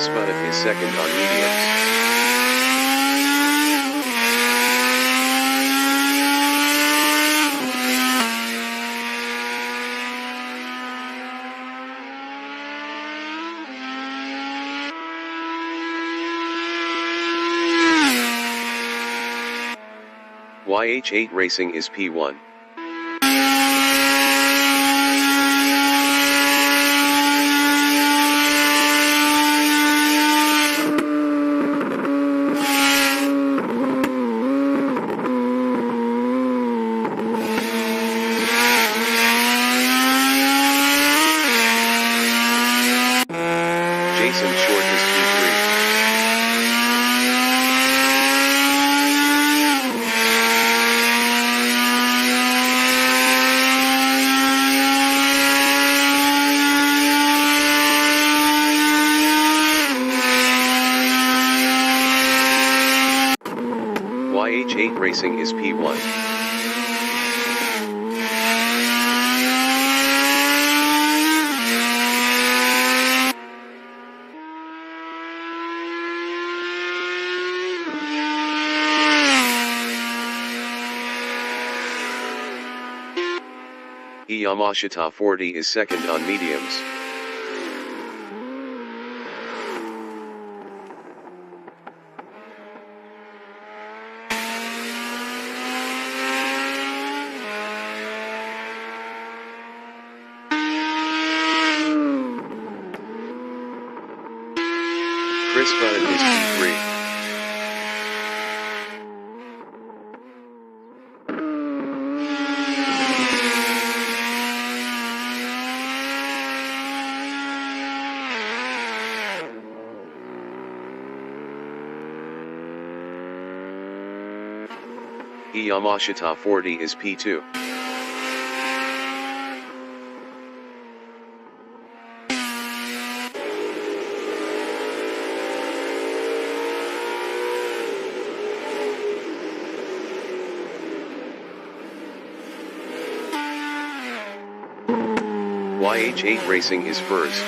Chris Buddha is second on mediums. YH8 Racing is P1. Jason Short is P3. YH8 Racing is P1. Yamashita 40 is second on mediums. Chris Buddha is P3. Yamashita 40 is P2. YH8 Racing is first.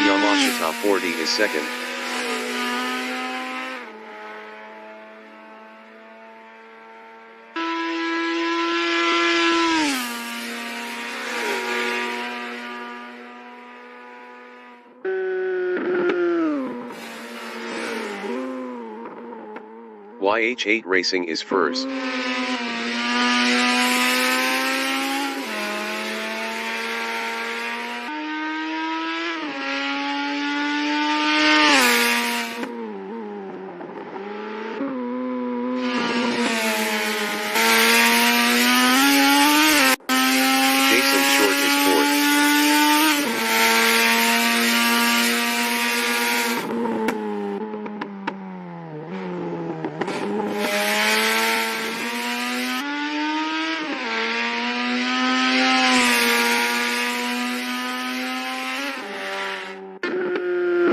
Yamashita 40 is second. YH8 Racing is first. Jason Short is fourth.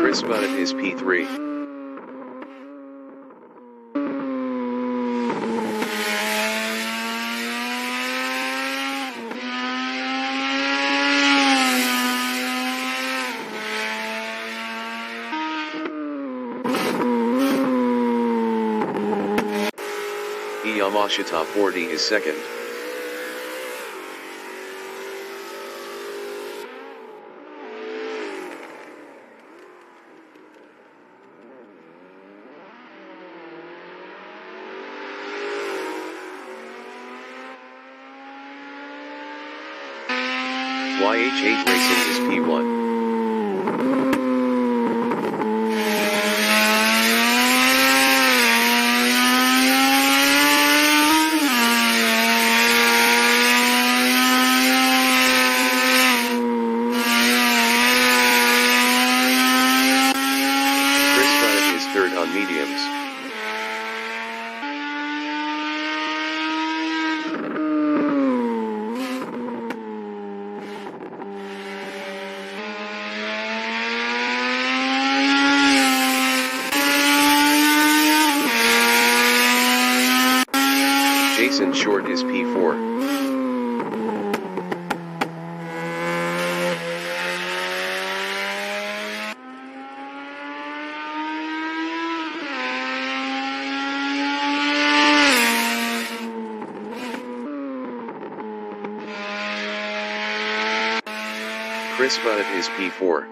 Chris Buddha is P3. Yamashita 40 is second. YH8 Racing is P1. Third on mediums. Jason Short is P4. Chris Bunnett is P4.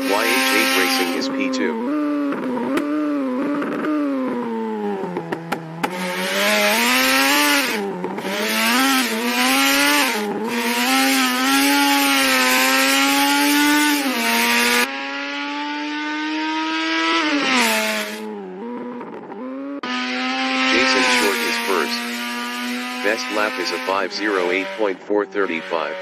YH8 Racing is P2. Jason Short is first. Best lap is a 5:08.435.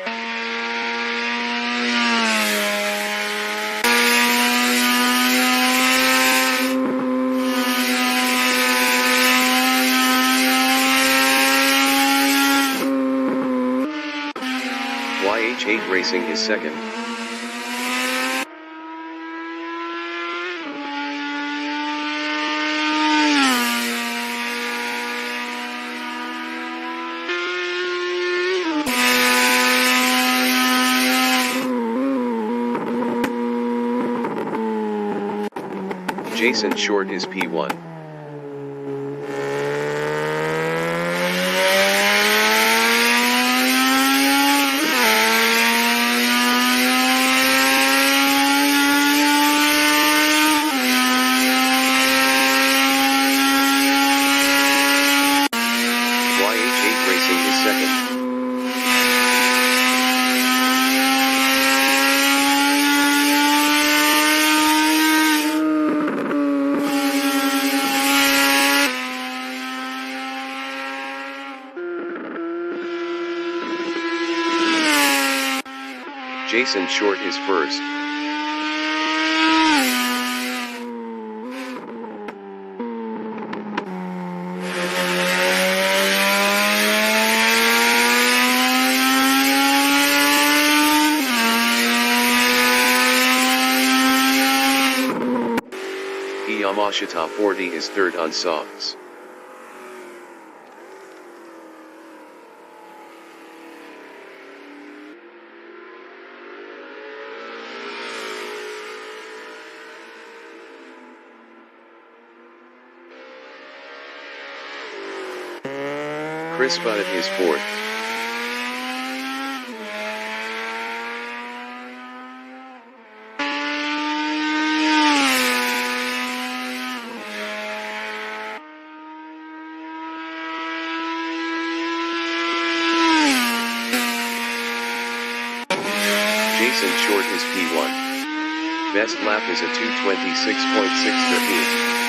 YH8 Racing is second. Jason Short is P1. YH8 Racing is second. Jason Short is first. Yamashita 40 is third on softs. Chris Bunnett is fourth. Jason Short is P1. Best lap is a 2:26.613.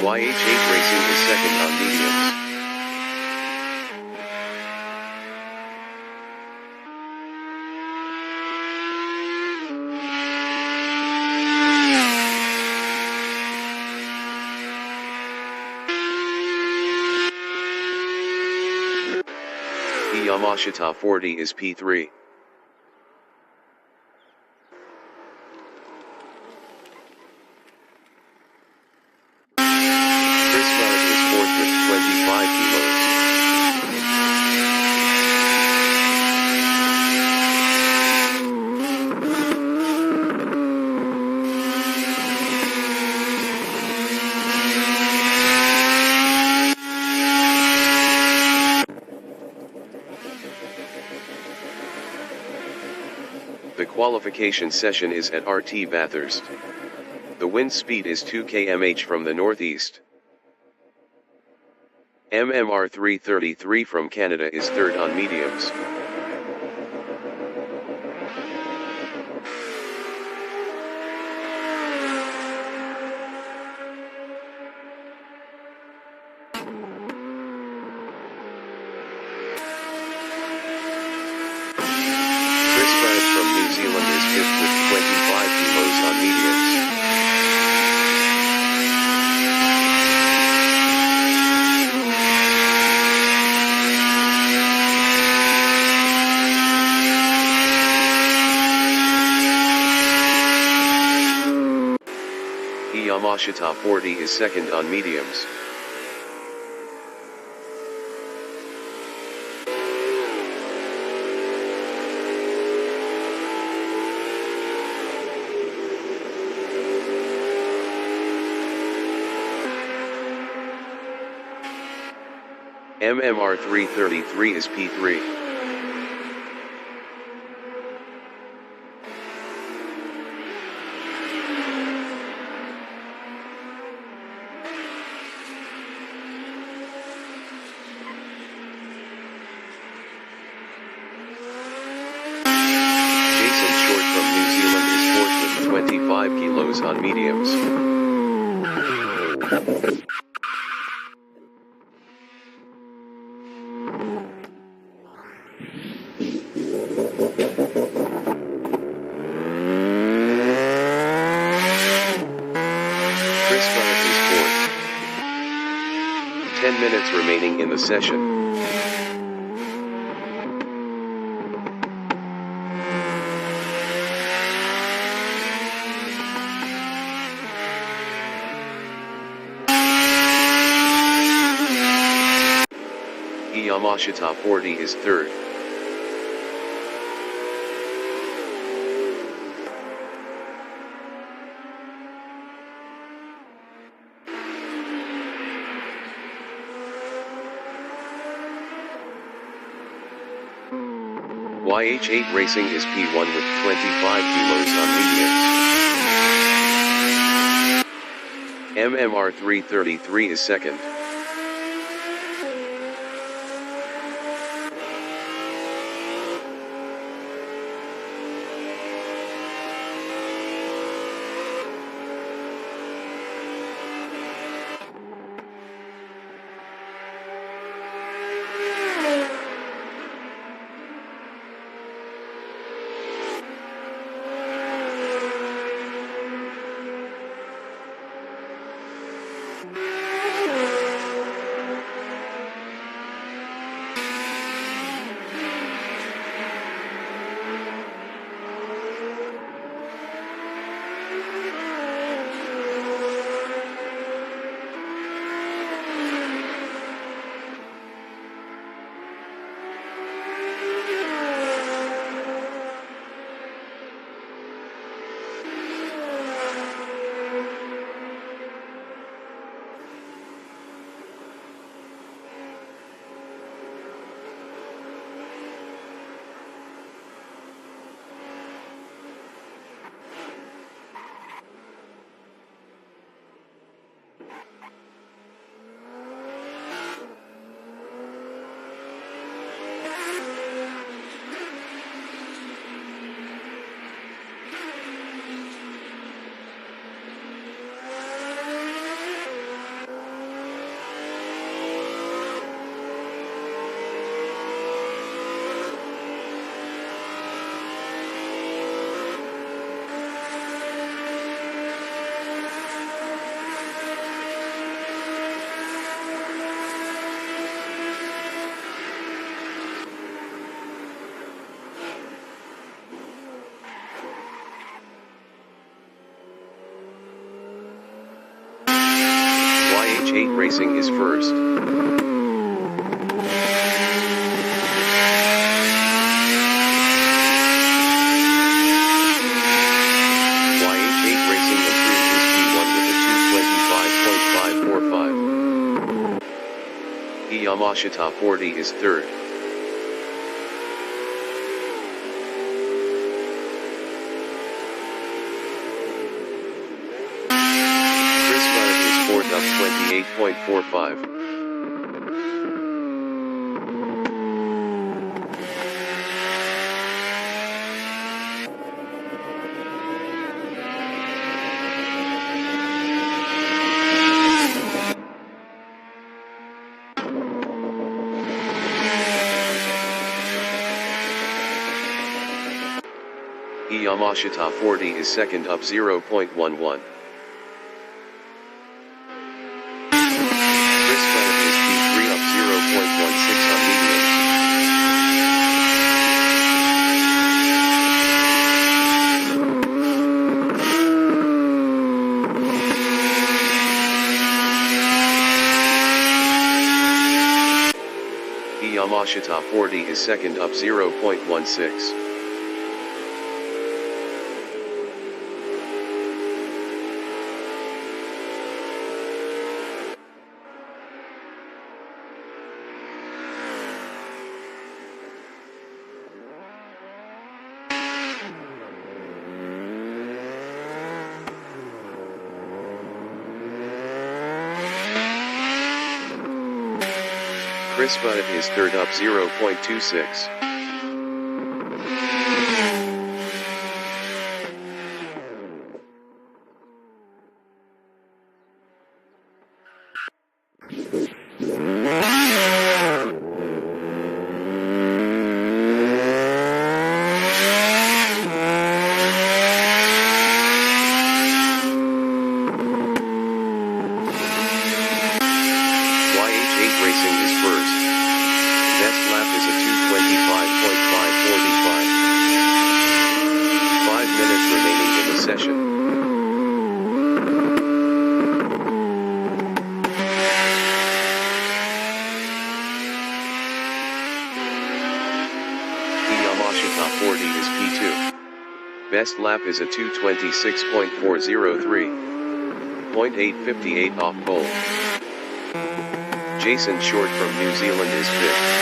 YH8 Racing is second on mediums. Yamashita 40 is P3. Chris Bunnett is fourth with 25 kilos. The qualification session is at RT Bathurst. The wind speed is 2 km/h from the northeast. MMR 333 from Canada is third on mediums. Zealand is 5th with 25 kilos on mediums. Yamashita 40 is 2nd on mediums. MMR 333 is P3. Jason Short from New Zealand is 4th with 25 kilos on mediums. Chris Bennett is 4th. 10 minutes remaining in the session. Yamashita 40 is 3rd. YH8 Racing is P1 with 25 kilos on mediums. MMR 333 is 2nd. YH8 Racing is 1st. YH8 Racing improved his P1 with a 225.545. Yamashita 40 is 3rd. Up 28.45. Yamashita 40 is second up 0.11. Chris Bennett is P3 up 0.16 on mediums. Yamashita 40 is second up 0.16. Chris Bennett is third up 0.26. Racing is first. Best lap is a 2:25.545. 5 minutes remaining in the session. Yamashita 40 is P2. Best lap is a 2:26.403. 0.858 off pole. Jason Short from New Zealand is fifth.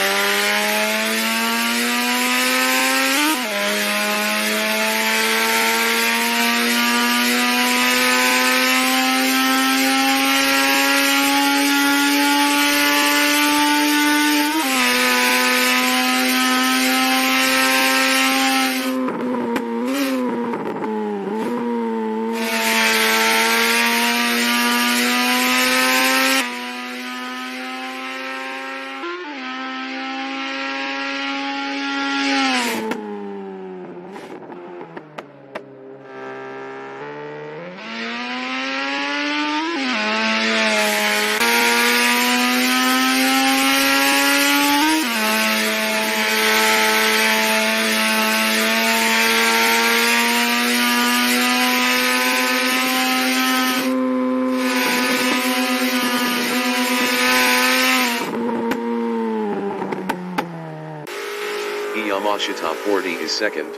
Yamashita 40 is second.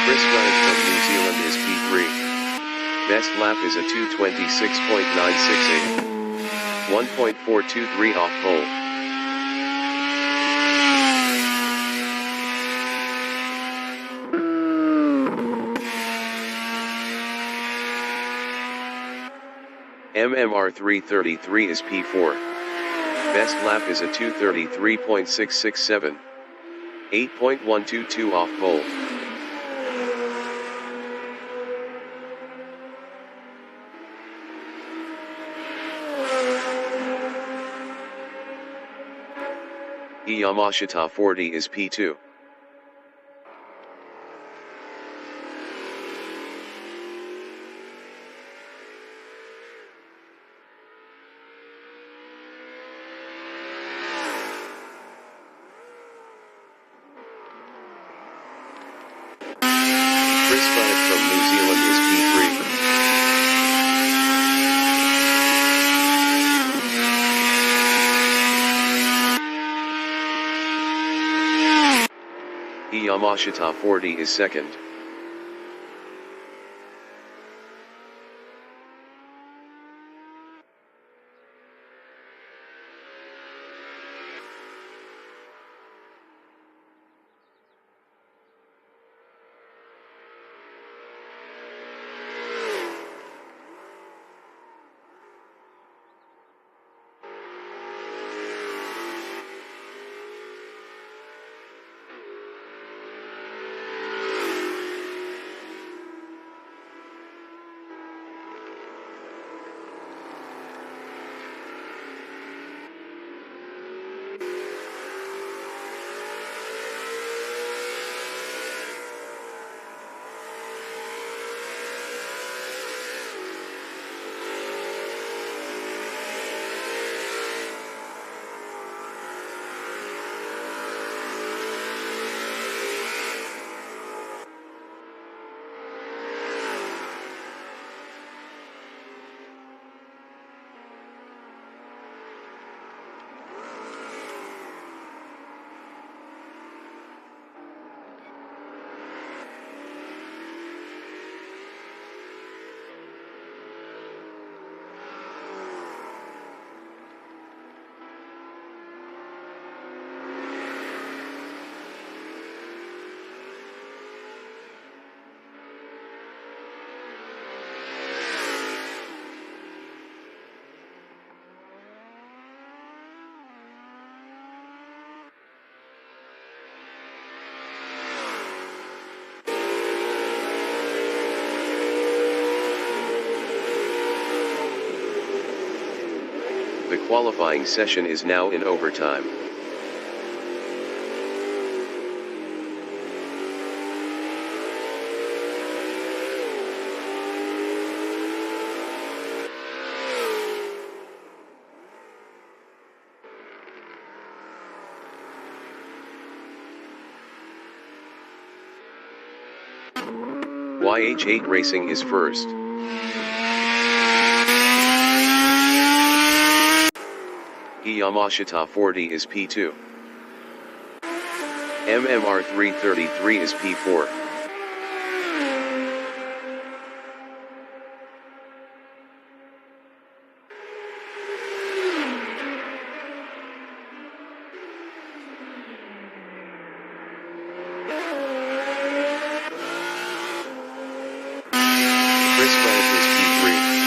Chris Bennett from New Zealand is P3. Best lap is a 2:26.968. 1.423 off pole. MMR 333 is P4. Best lap is a 2:33.667. 8.122 off pole. Yamashita 40 is P2. Chris Bennett from New Zealand is P3. Yamashita 40 is second. qualifying session is now in overtime. YH8 Racing is first. Yamashita 40 is P2. MMR 333 is P4. Chris Bennett is P3.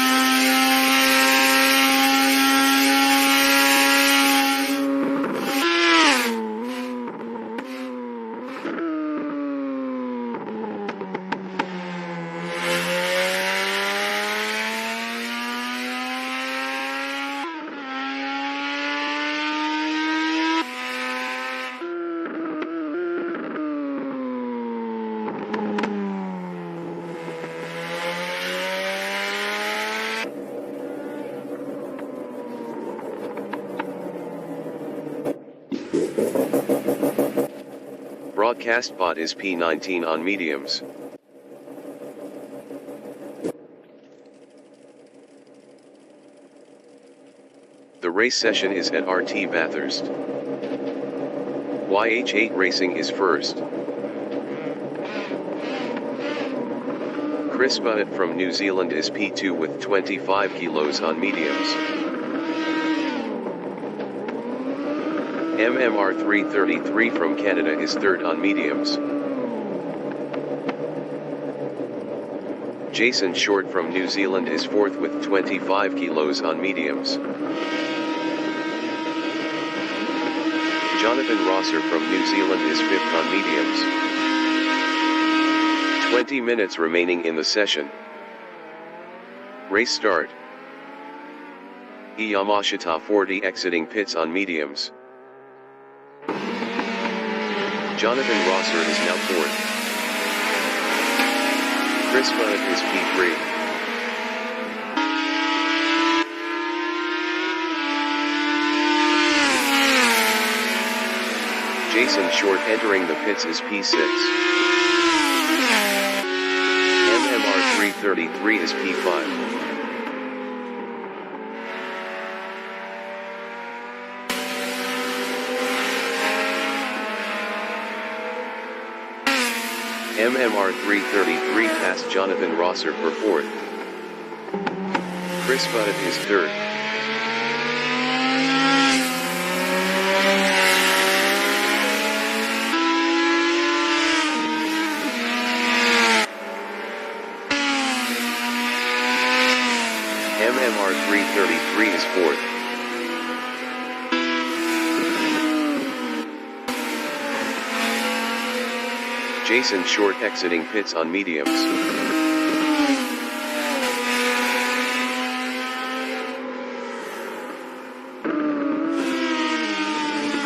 Broadcast bot is P19 on mediums. The race session is at RT Bathurst. YH8 Racing is first. Chris Bennett from New Zealand is P2 with 25 kilos on mediums. MMR 333 from Canada is third on mediums. Jason Short from New Zealand is fourth with 25 kilos on mediums. Jonathan Rosser from New Zealand is fifth on mediums. 20 minutes remaining in the session. Race start. Yamashita 40 exiting pits on mediums. Jonathan Rosser is now fourth. Chris Bennett is P3. Jason Short entering the pits is P6. MMR 333 is P5. MMR 333 passed Jonathan Rosser for fourth. Chris Bennett is third. MMR 333 is fourth. Jason Short exiting pits on mediums.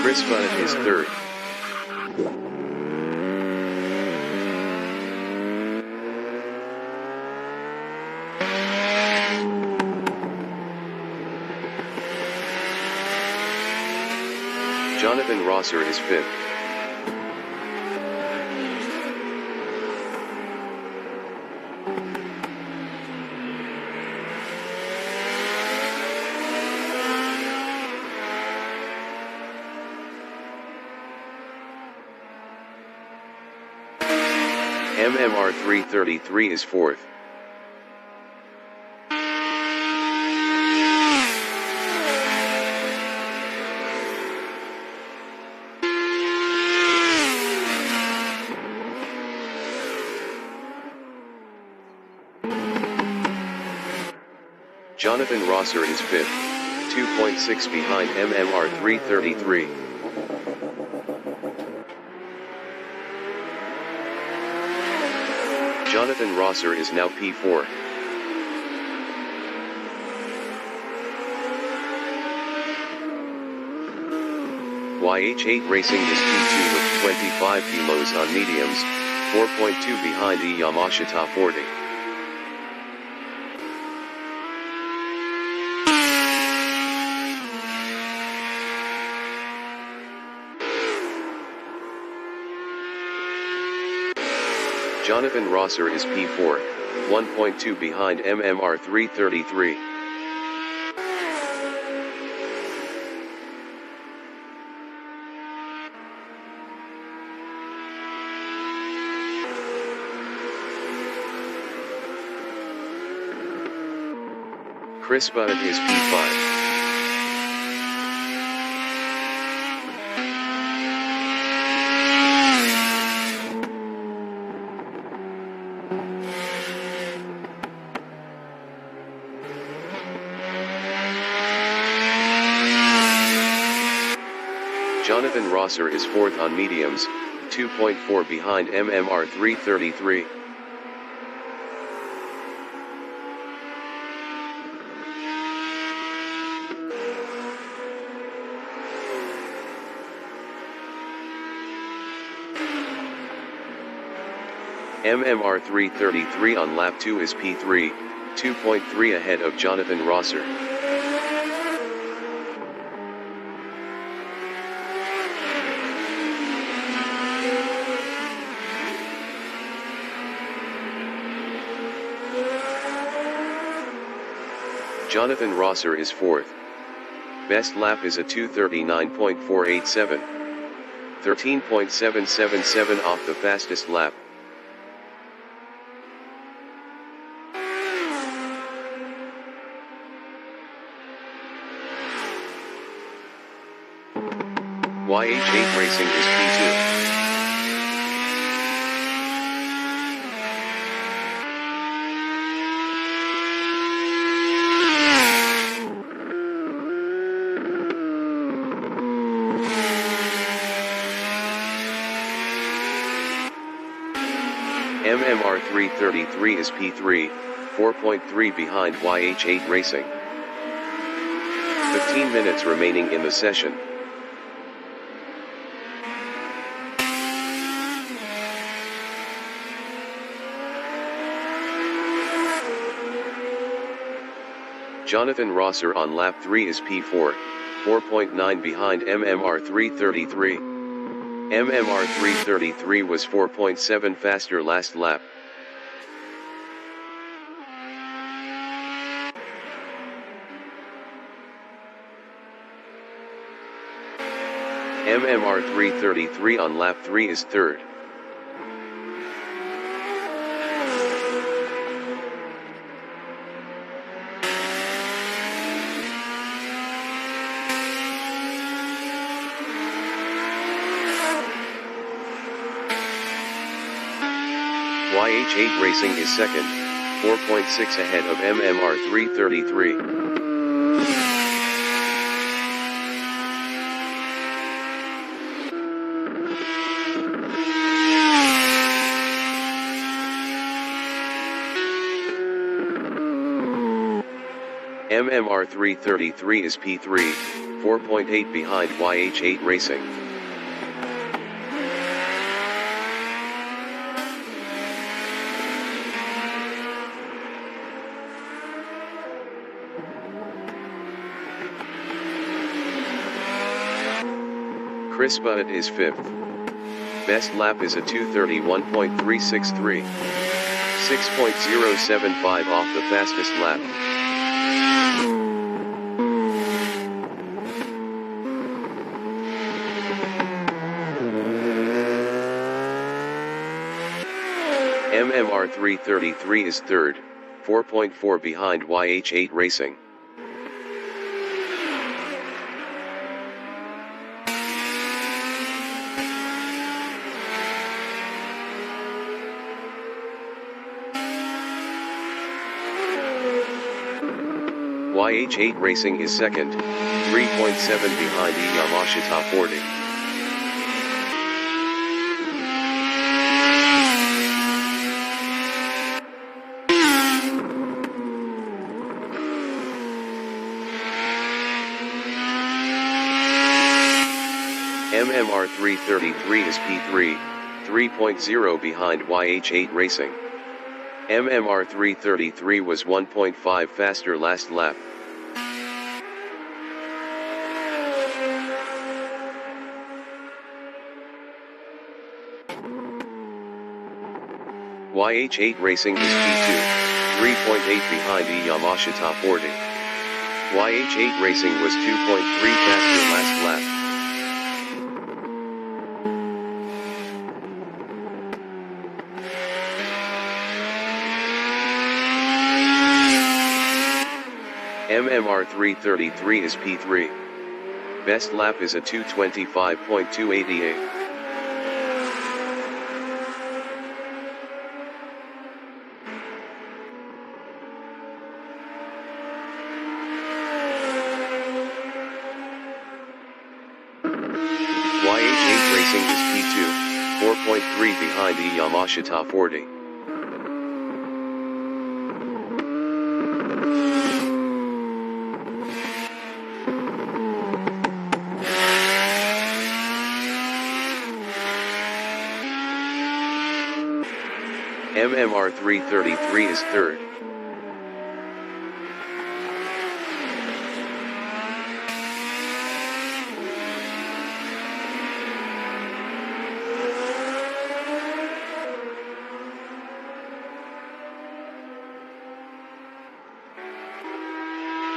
Chris Bennett is third. Jonathan Rosser is fifth. MMR 333 is fourth. Jonathan Rosser is fifth, 2.6 behind MMR 333. Jonathan Rosser is now P4. YH8 Racing is P2 with 25 kilos on mediums, 4.2 behind the Yamashita 40. Jonathan Rosser is P4, 1.2 behind MMR 333. Chris Budd is P5. Jonathan Rosser is 4th on mediums, 2.4 behind MMR 333. MMR 333 on lap 2 is P3, 2.3 ahead of Jonathan Rosser. Jonathan Rosser is 4th. Best lap is a 2:39.487. 13.777 off the fastest lap. YH8 Racing is P2. MMR 333 is P3, 4.3 behind YH8 Racing. 15 minutes remaining in the session. Jonathan Rosser on lap 3 is P4, 4.9 behind MMR 333. MMR 333 was 4.7 faster last lap. MMR 333 on lap 3 is 3rd. YH8 Racing is 2nd, 4.6 ahead of MMR 333. MMR 333 is P3, 4.8 behind YH8 Racing. Chris Budd is 5th. Best lap is a 2:31.363. 6.075 off the fastest lap. MMR 333 is 3rd, 4.4 behind YH8 Racing. YH8 Racing is 2nd, 3.7 behind the Yamashita 40. MMR 333 is P3, 3.0 behind YH8 Racing. MMR 333 was 1.5 faster last lap. YH8 Racing is P2, 3.8 behind Yamashita 40. YH8 Racing was 2.3 faster last lap. MMR 333 is P3. Best lap is a 2:25.288. YH8 Racing is P2, 4.3 behind Yamashita 40. MMR 333 is third.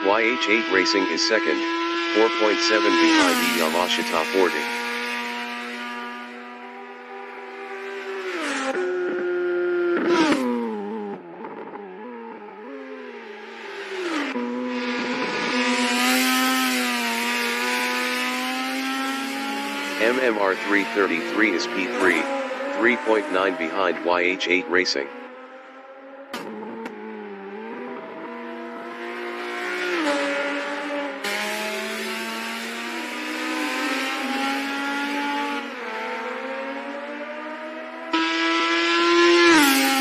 YH8 Racing is second, 4.7 behind Yamashita 40. MMR 333 is P3, 3.9 behind YH8 Racing.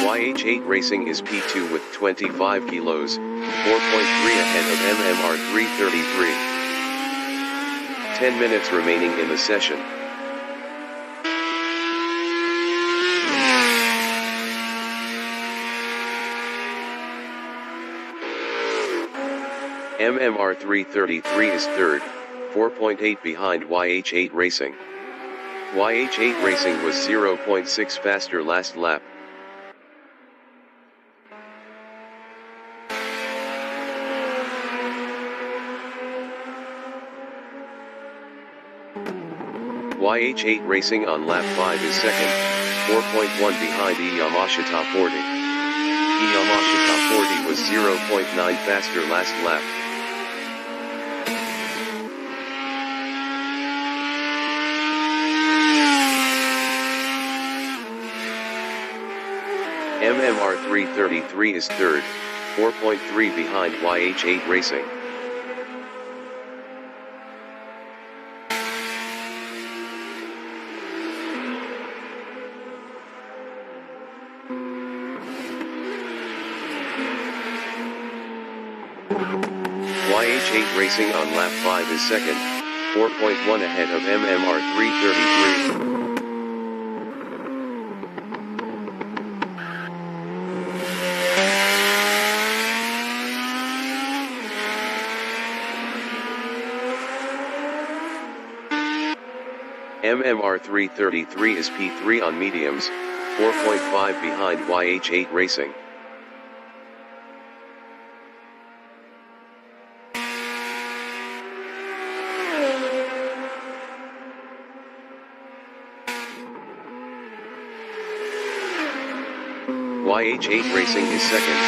YH8 Racing is P2 with 25 kilos, 4.3 ahead of MMR 333. 10 minutes remaining in the session. MMR 333 is third, 4.8 behind YH8 Racing. YH8 Racing was 0.6 faster last lap. YH8 Racing on lap 5 is second, 4.1 behind Yamashita 40. Yamashita 40 was 0.9 faster last lap. MMR 333 is third, 4.3 behind YH8 Racing. YH8 Racing on lap 5 is second, 4.1 ahead of MMR 333. MMR 333 is P3 on mediums, 4.5 behind YH8 Racing. YH8 Racing is second,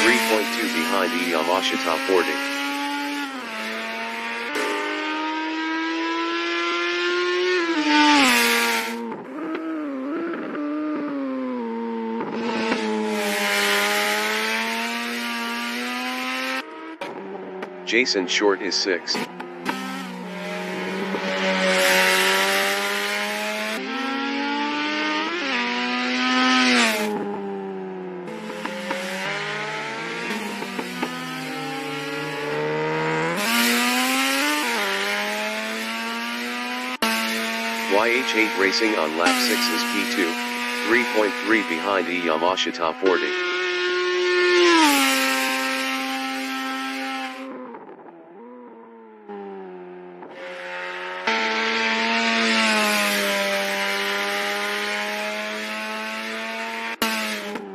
3.2 behind Yamashita 40. Jason Short is sixth. YH8 Racing on lap 6 is P2, 3.3 behind Yamashita 40.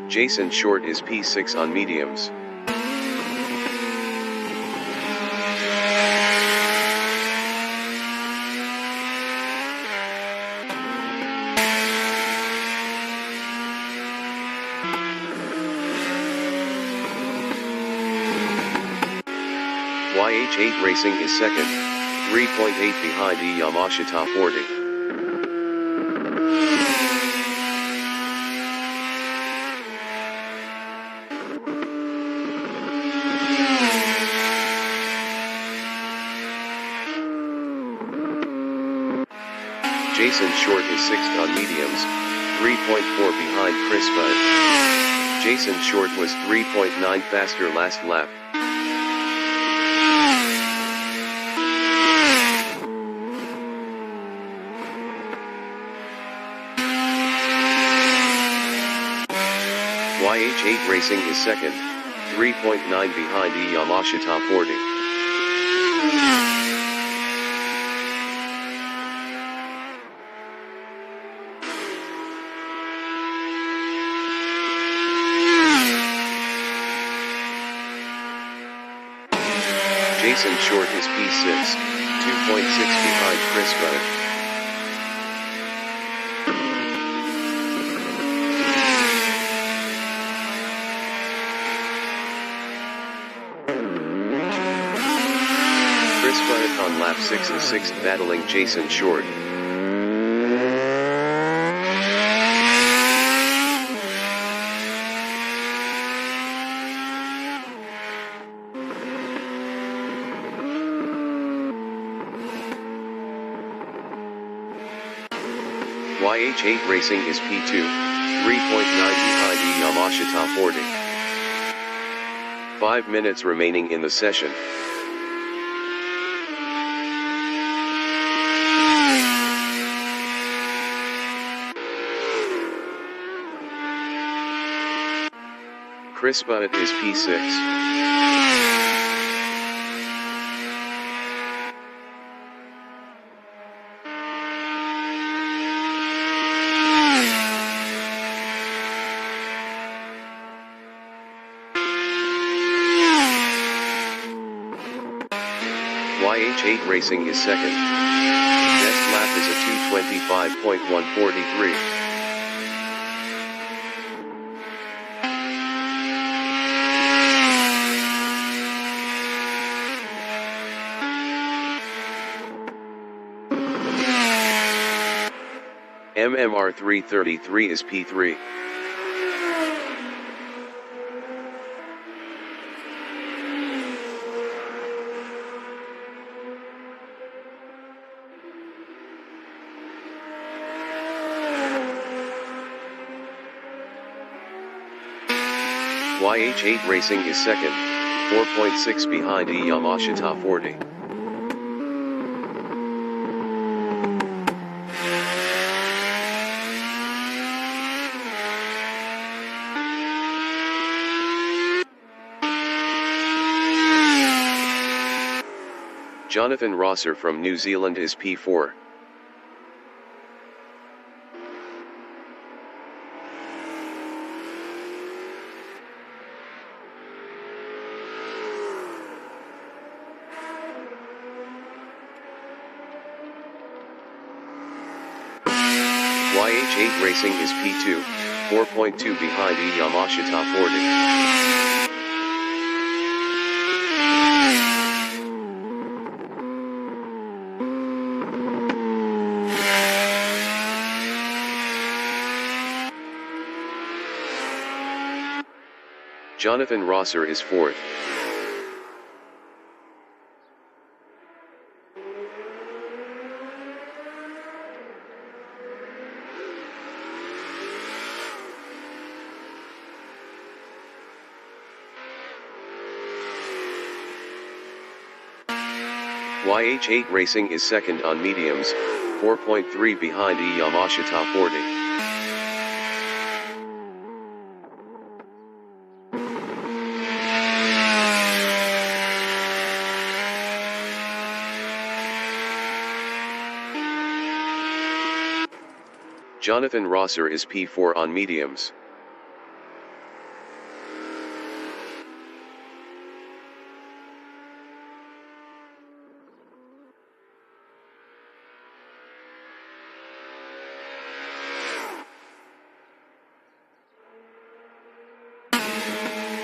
Jason Short is P6 on mediums. YH8 Racing is second, 3.8 behind Yamashita 40. Jason Short is sixth on mediums, 3.4 behind Chris Budd. Jason Short was 3.9 faster last lap. YH8 Racing is second, 3.9 behind Yamashita 40. Jason Short is P6, 2.6 behind Chris Budd. Chris Budd on lap 6 is sixth, battling Jason Short. YH8 Racing is P2, 3.9 behind Yamashita 40. 5 minutes remaining in the session. Chris Budd is P6. YH8 Racing is second. Best lap is a 2:25.143. MMR 333 is P3. YH8 Racing is second, 4.6 behind Yamashita 40. Jonathan Rosser from New Zealand is P4. YH8 Racing is P2, 4.2 behind Yamashita 40. Jonathan Rosser is fourth. YH8 Racing is second on mediums, 4.3 behind Yamashita 40. Jonathan Rosser is P4 on mediums.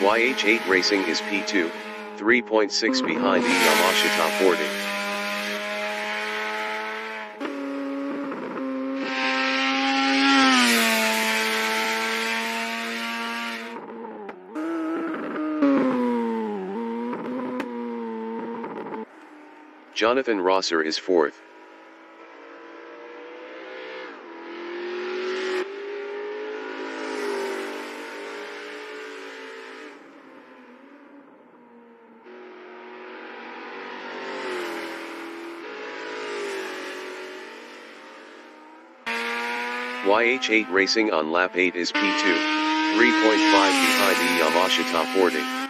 YH8 Racing is P2, 3.6 behind Yamashita 40. Jonathan Rosser is 4th. YH8 Racing on lap 8 is P2, 3.5 behind Yamashita 40.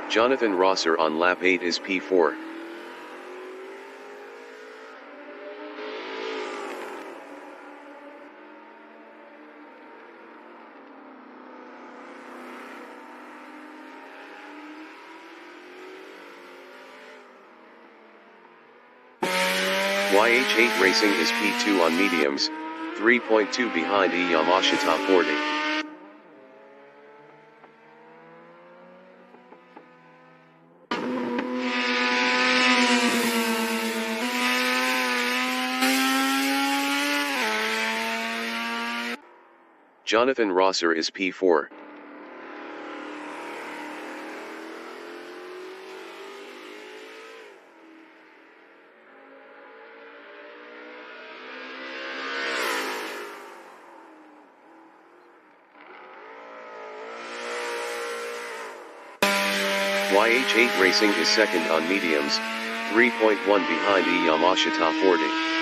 Jonathan Rosser on lap 8 is P4. YH8 Racing is P2 on mediums, 3.2 behind Yamashita 40. Jonathan Rosser is P4. YH8 Racing is 2nd on mediums, 3.1 behind Yamashita 40.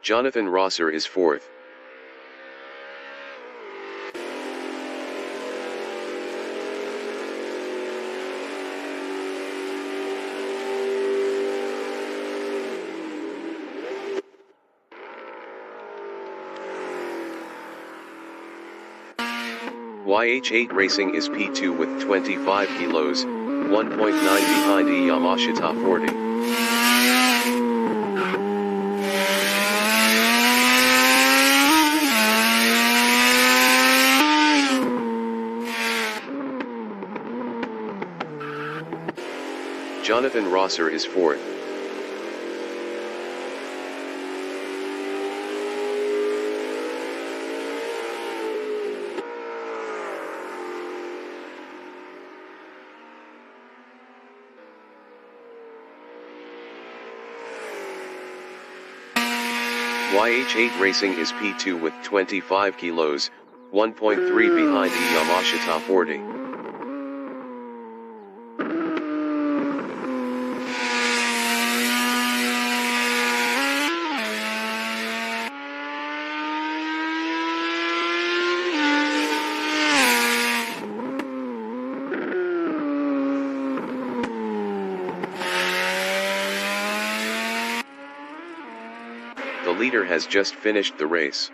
Jonathan Rosser is 4th. YH8 Racing is P2 with 25 kilos, 1.9 behind Yamashita 40. Jonathan Rosser is 4th. YH8 Racing is P2 with 25 kilos, 1.3 behind Yamashita 40. The leader has just finished the race.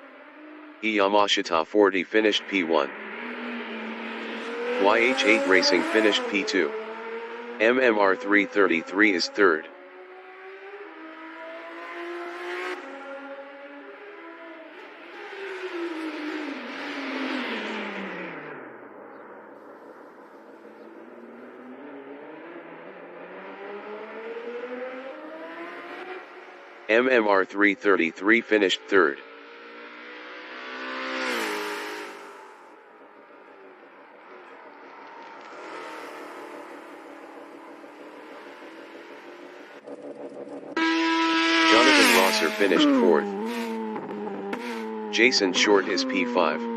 Yamashita 40 finished P1. YH8 Racing finished P2. MMR 333 is 3rd. MMR 333 finished 3rd. Jonathan Rosser finished 4th. Jason Short is P5.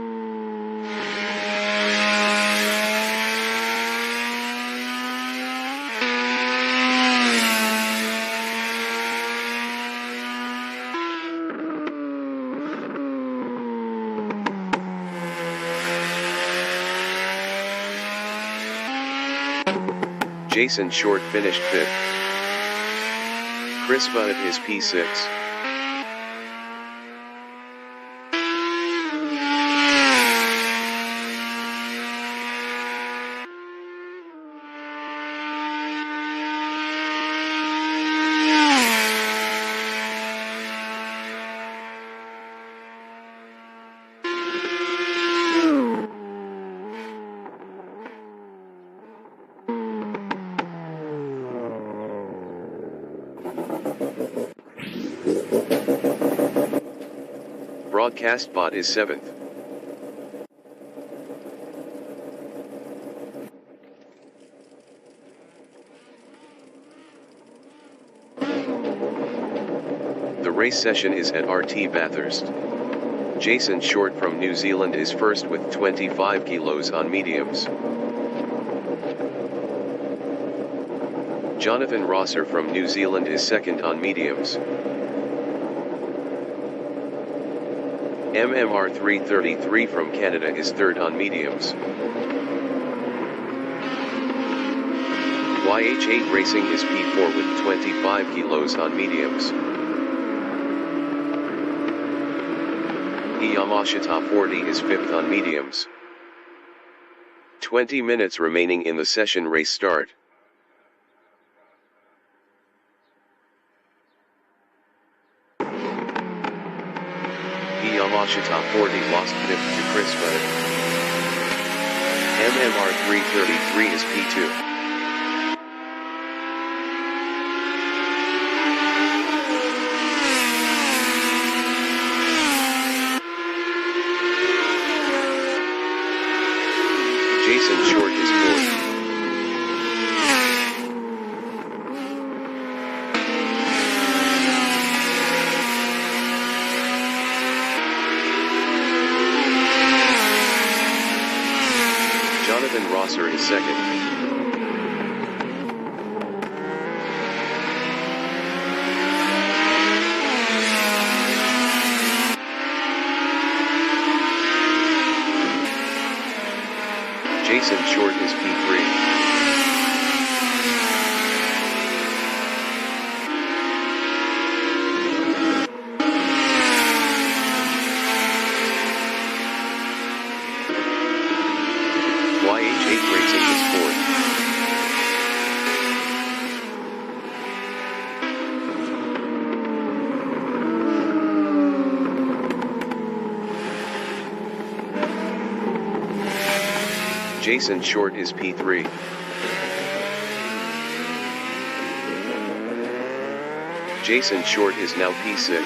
Jason Short finished 5th. Chris Butt is P6. Broadcast bot is 7th. The race session is at RT Bathurst. Jason Short from New Zealand is first with 25 kilos on mediums. Jonathan Rosser from New Zealand is second on mediums. MMR 333 from Canada is third on mediums. YH8 Racing is P4 with 25 kilos on mediums. Yamashita 40 is 5th on mediums. 20 minutes remaining in the session race start. Yamashita 40 lost 5th to Chris Butt. MMR 333 is P2. Jason Short is 4th. Jonathan Rosser is second. Jason Short is P3. YH8 Racing is 4th. Jason Short is P3. Jason Short is now P6.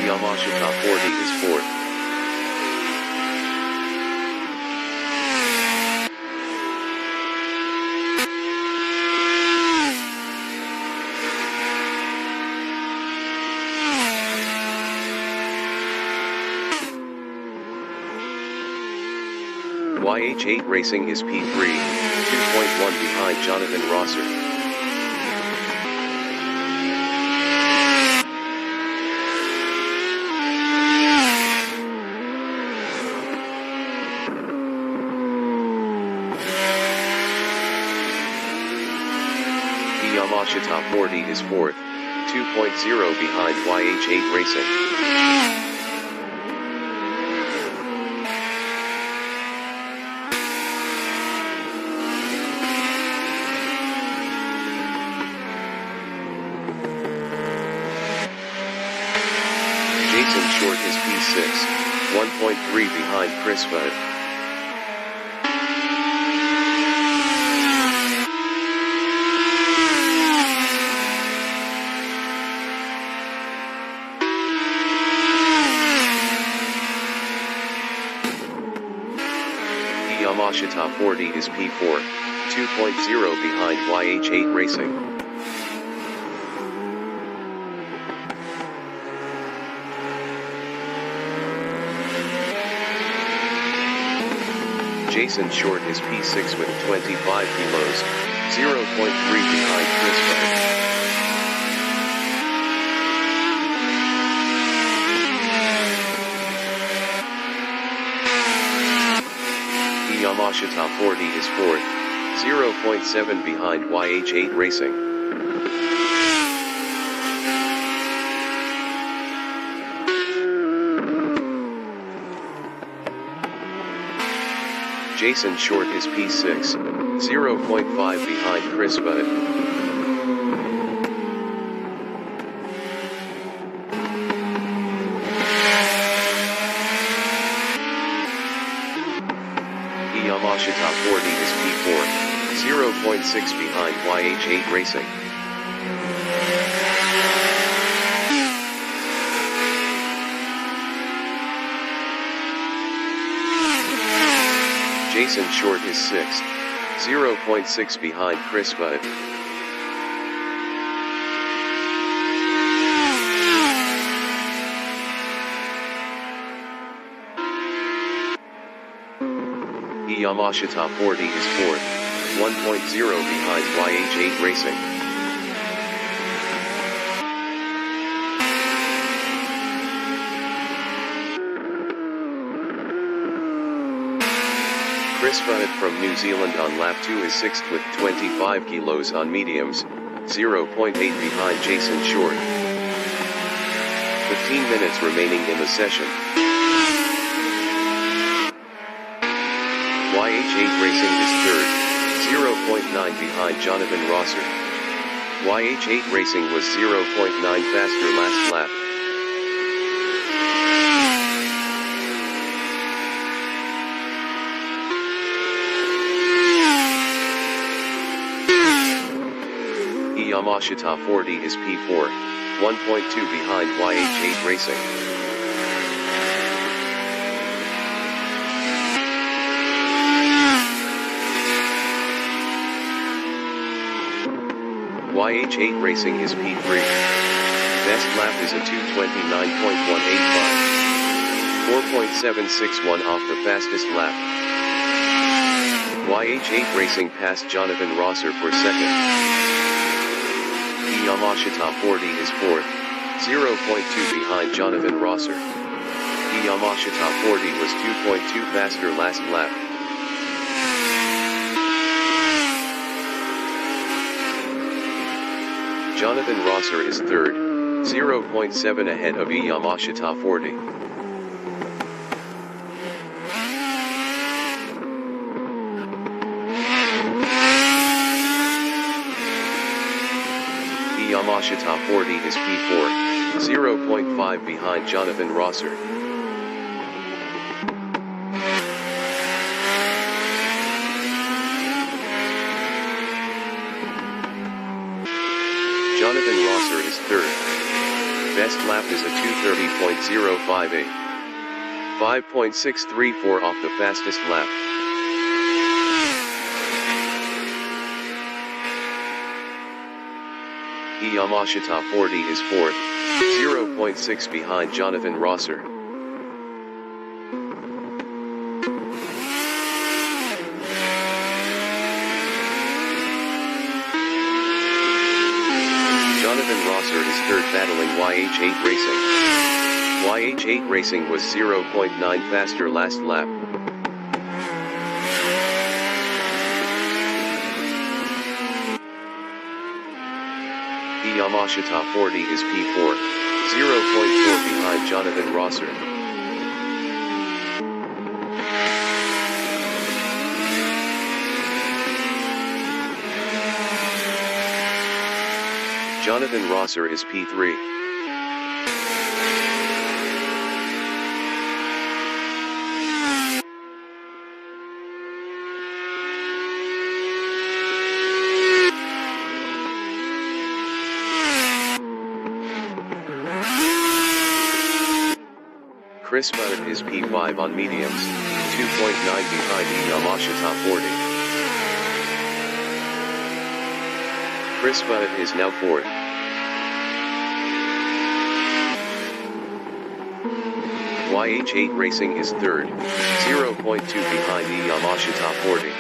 Yamashita 40 is 4th. YH8 Racing is P3, 2.1 behind Jonathan Rosser. Yamashita 40 is 4th, 2.0 behind YH8 Racing. Jason Short is P6, 1.3 behind Chris Butt. Yamashita 40 is P4, 2.0 behind YH8 Racing. Jason Short is P6 with 25 kilos, 0.3 behind Chris Budd. Yamashita 40 is 4th, 0.7 behind YH8 Racing. Jason Short is P6, 0.5 behind Chris Budd. Yamashita 40 is P4, 0.6 behind YH8 Racing. Jason Short is 6th, 0.6 behind Chris Budd. Yamashita 40 is 4th, 1.0 behind YH8 Racing. Chris Budd from New Zealand on lap 2 is 6th with 25 kilos on mediums, 0.8 behind Jason Short. 15 minutes remaining in the session. YH8 Racing is 3rd, 0.9 behind Jonathan Rosser. YH8 Racing was 0.9 faster last lap. Yamashita 40 is P4, 1.2 behind YH8 Racing. YH8 Racing is P3. Best lap is a 2:29.185. 4.761 off the fastest lap. YH8 Racing passed Jonathan Rosser for 2nd. Yamashita 40 is 4th, 0.2 behind Jonathan Rosser. Yamashita 40 was 2.2 faster last lap. Jonathan Rosser is 3rd, 0.7 ahead of Yamashita 40. Yamashita 40 is P4, 0.5 behind Jonathan Rosser. Jonathan Rosser is 3rd. Best lap is a 2:30.058. 5.634 off the fastest lap. Yamashita 40 is 4th, 0.6 behind Jonathan Rosser. Jonathan Rosser is 3rd battling YH8 Racing. YH8 Racing was 0.9 faster last lap. Yamashita 40 is P4, 0.4 behind Jonathan Rosser. Jonathan Rosser is P3. Chris Budd is P5 on mediums. 2.9 behind Yamashita 40. Chris Butt is now 4th. YH8 Racing is 3rd, 0.2 behind Yamashita 40.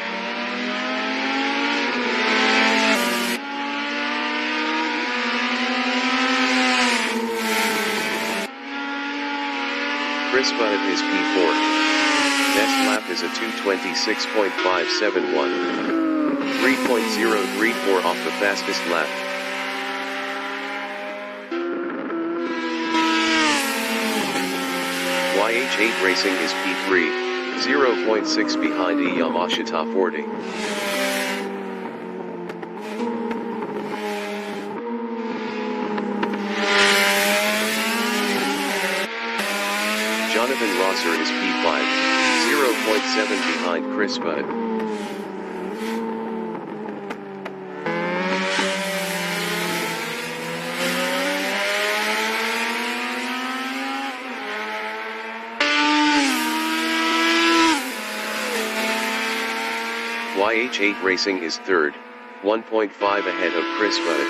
Chris Butt is P4. Best lap is a 2:26.571. 3.034 off the fastest lap. YH8 Racing is P3, 0.6 behind Yamashita 40. Jonathan Rosser is P5, 0.7 behind Chris Butt. YH8 Racing is 3rd, 1.5 ahead of Chris Butt.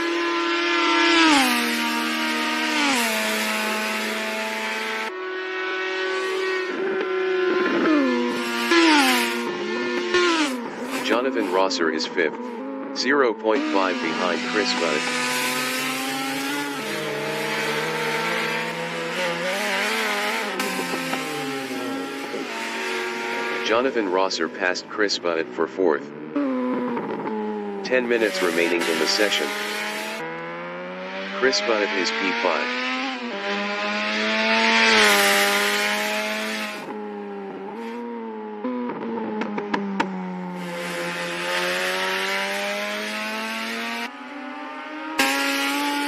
Jonathan Rosser is 5th, 0.5 behind Chris Butt. Jonathan Rosser passed Chris Butt for 4th. 10 minutes remaining in the session. Chris Butt is P5.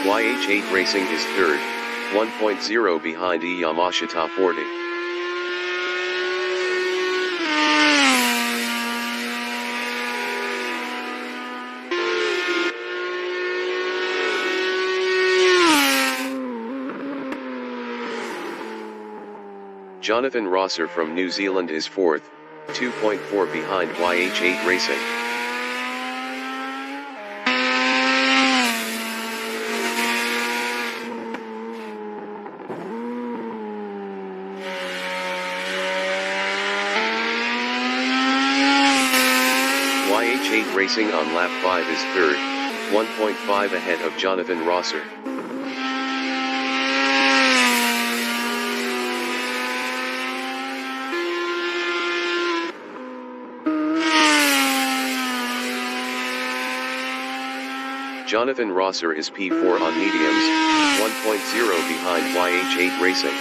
YH8 Racing is 3rd, 1.0 behind Yamashita 40. Jonathan Rosser from New Zealand is 4th, 2.4 behind YH8 Racing. YH8 Racing on lap 5 is 3rd, 1.5 ahead of Jonathan Rosser. Jonathan Rosser is P4 on mediums, 1.0 behind YH8 Racing.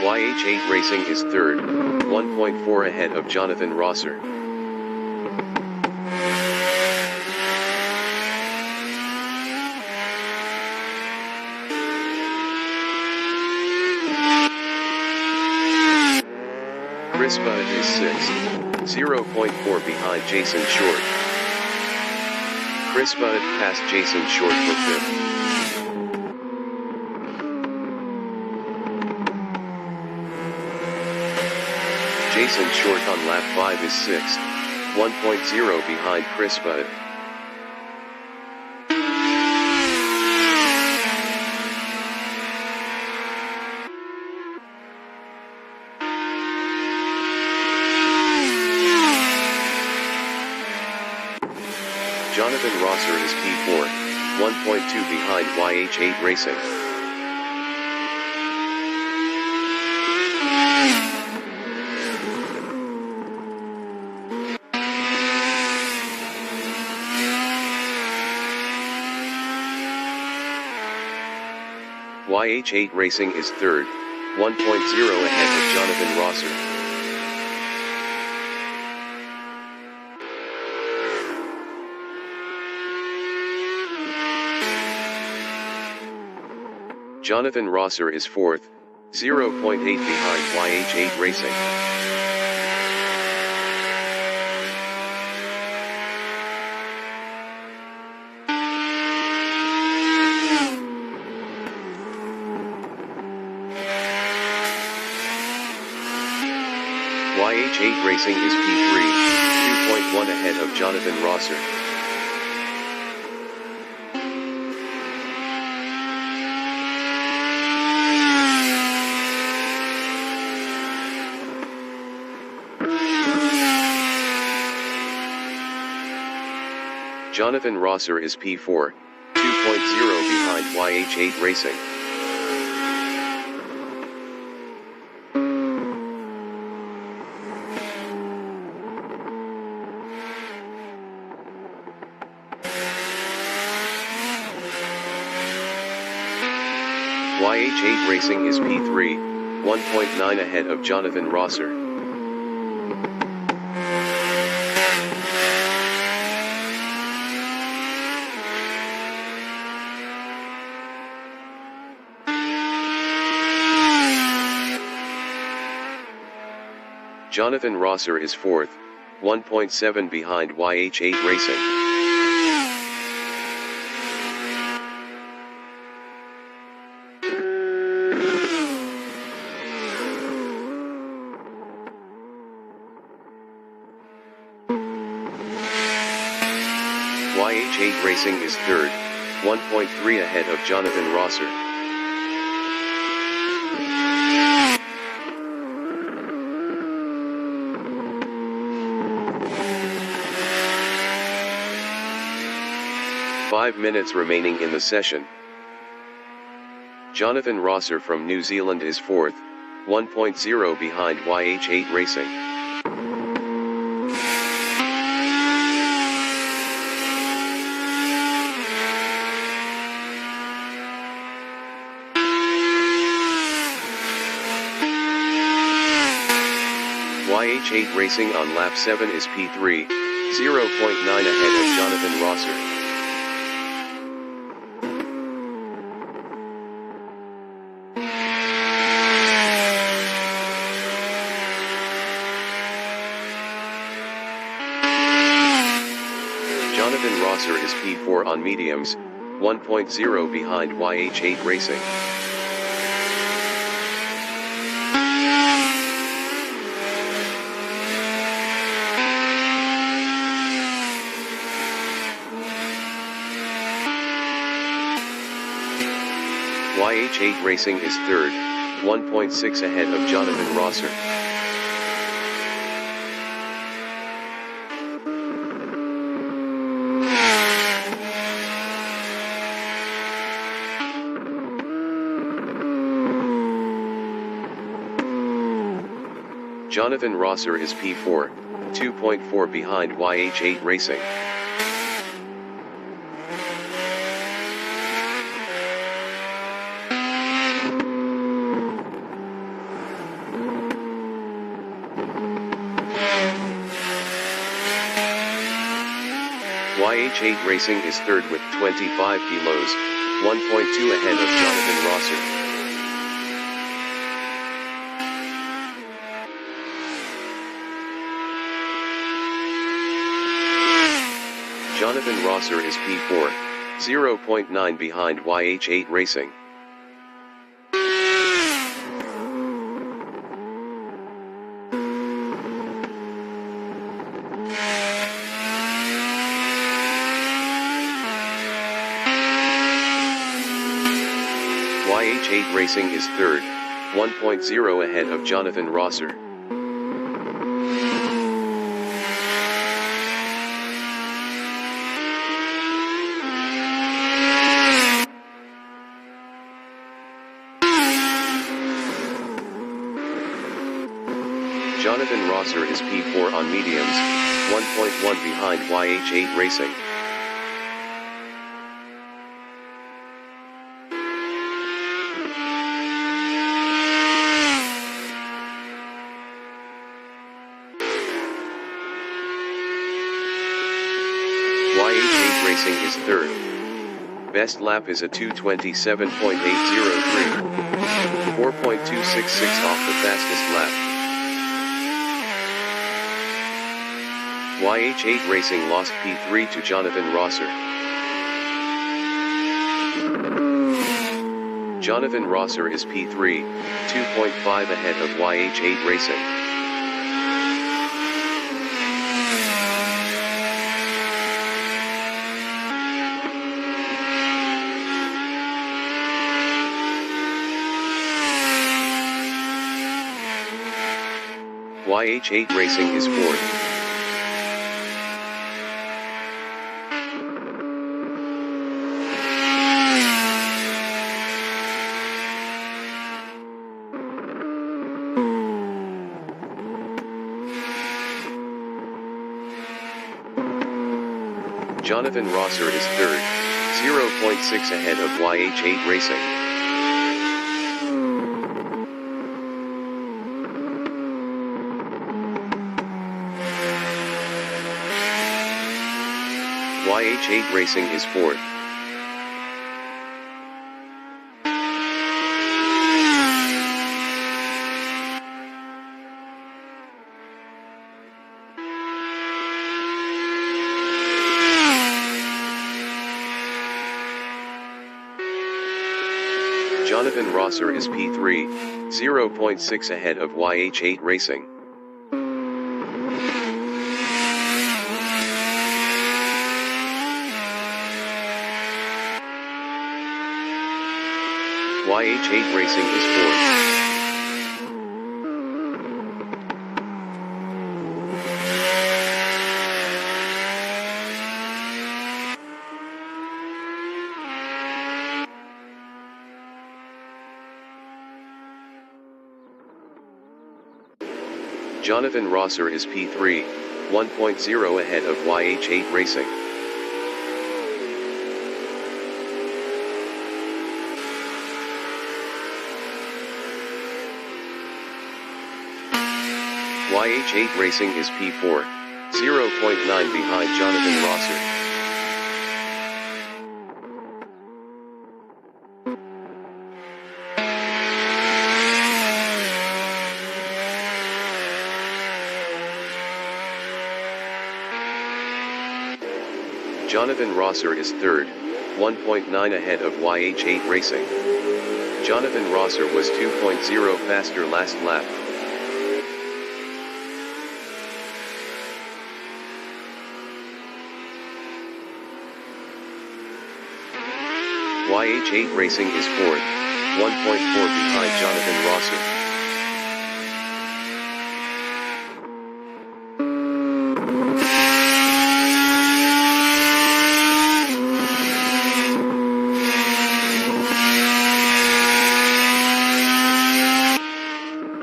YH8 Racing is 3rd, 1.4 ahead of Jonathan Rosser. Chris Butt is 6th, 0.4 behind Jason Short. Chris Butt passed Jason Short for 5th. Jason Short on lap 5 is 6th, 1.0 behind Chris Butt. Jonathan Rosser is P4, 1.2 behind YH8 Racing. YH8 Racing is 3rd, 1.0 ahead of Jonathan Rosser. Jonathan Rosser is 4th, 0.8 behind YH8 Racing. YH8 Racing is P3, 2.1 ahead of Jonathan Rosser. Jonathan Rosser is P4, 2.0 behind YH8 Racing. YH8 Racing is P3, 1.9 ahead of Jonathan Rosser. Jonathan Rosser is 4th, 1.7 behind YH8 Racing. YH8 Racing is 3rd, 1.3 ahead of Jonathan Rosser. Five minutes remaining in the session. Jonathan Rosser from New Zealand is 4th, 1.0 behind YH8 Racing. YH8 Racing on lap 7 is P3, 0.9 ahead of Jonathan Rosser. Jonathan Rosser is P4 on mediums, 1.0 behind YH8 Racing. YH8 Racing is 3rd, 1.6 ahead of Jonathan Rosser. Jonathan Rosser is P4, 2.4 behind YH8 Racing. YH8 Racing is 3rd with 25 kilos, 1.2 ahead of Jonathan Rosser. Jonathan Rosser is P4, 0.9 behind YH8 Racing. YH8 Racing is 3rd, 1.0 ahead of Jonathan Rosser. Jonathan Rosser is P4 on mediums, 1.1 behind YH8 Racing. YH8 Racing is 3rd. Best lap is a 2:27.803. 4.266 off the fastest lap. YH8 Racing lost P3 to Jonathan Rosser. Jonathan Rosser is P3, 2.5 ahead of YH8 Racing. YH8 Racing is fourth. Jonathan Rosser is third, 0.6 ahead of YH8 Racing. YH8 Racing is fourth. Jonathan Rosser is P3, 0.6 ahead of YH8 Racing. YH8 Racing is fourth. Jonathan Rosser is P3, 1.0 ahead of YH8 Racing. YH8 Racing is P4, 0.9 behind Jonathan Rosser. Jonathan Rosser is third, 1.9 ahead of YH8 Racing. Jonathan Rosser was 2.0 faster last lap. YH8 Racing is fourth, 1.4 behind Jonathan Rosser.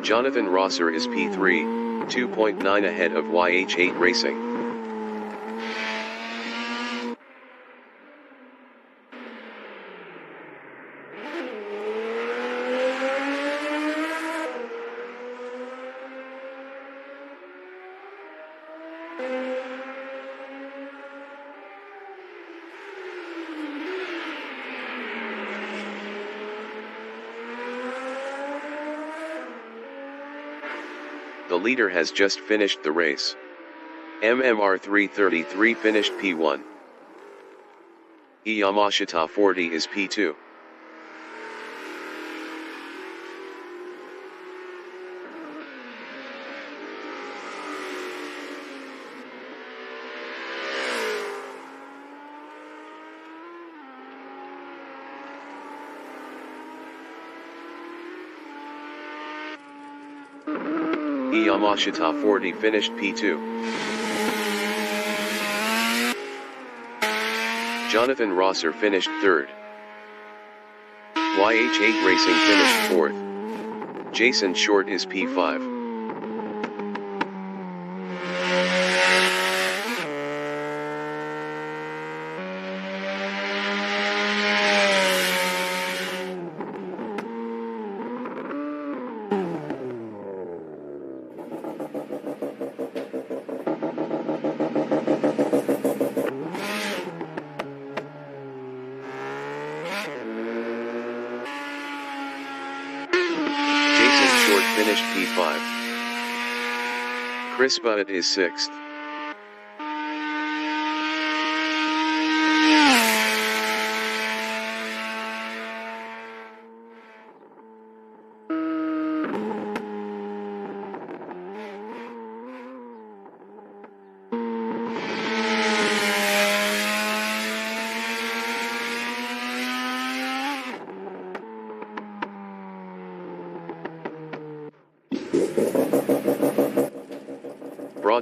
Jonathan Rosser is P3, 2.9 ahead of YH8 Racing. The leader has just finished the race. MMR 333 finished P1. Yamashita 40 is P2. Yamashita 40 finished P2. Jonathan Rosser finished third. YH8 Racing finished fourth. Jason Short is P5. Finished P5. Chris Butt is sixth.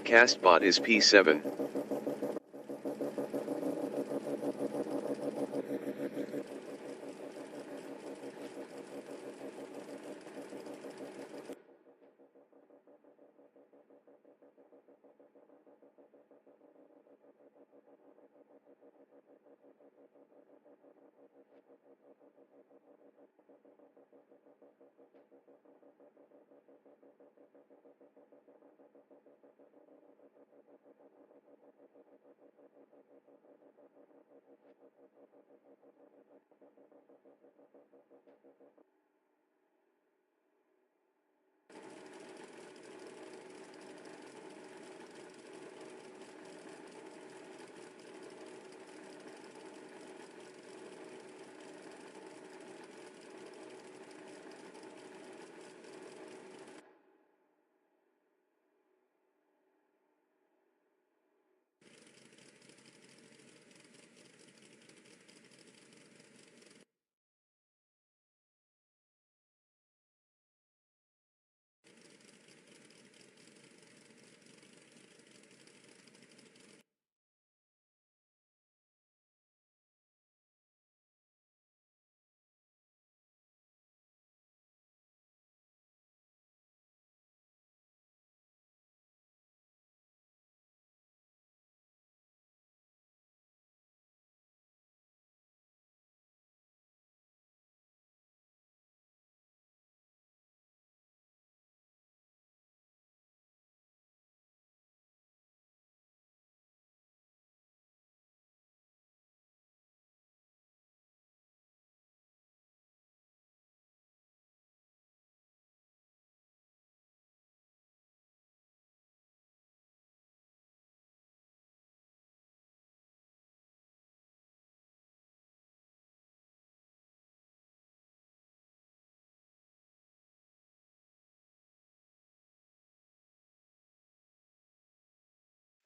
Broadcast bot is P7.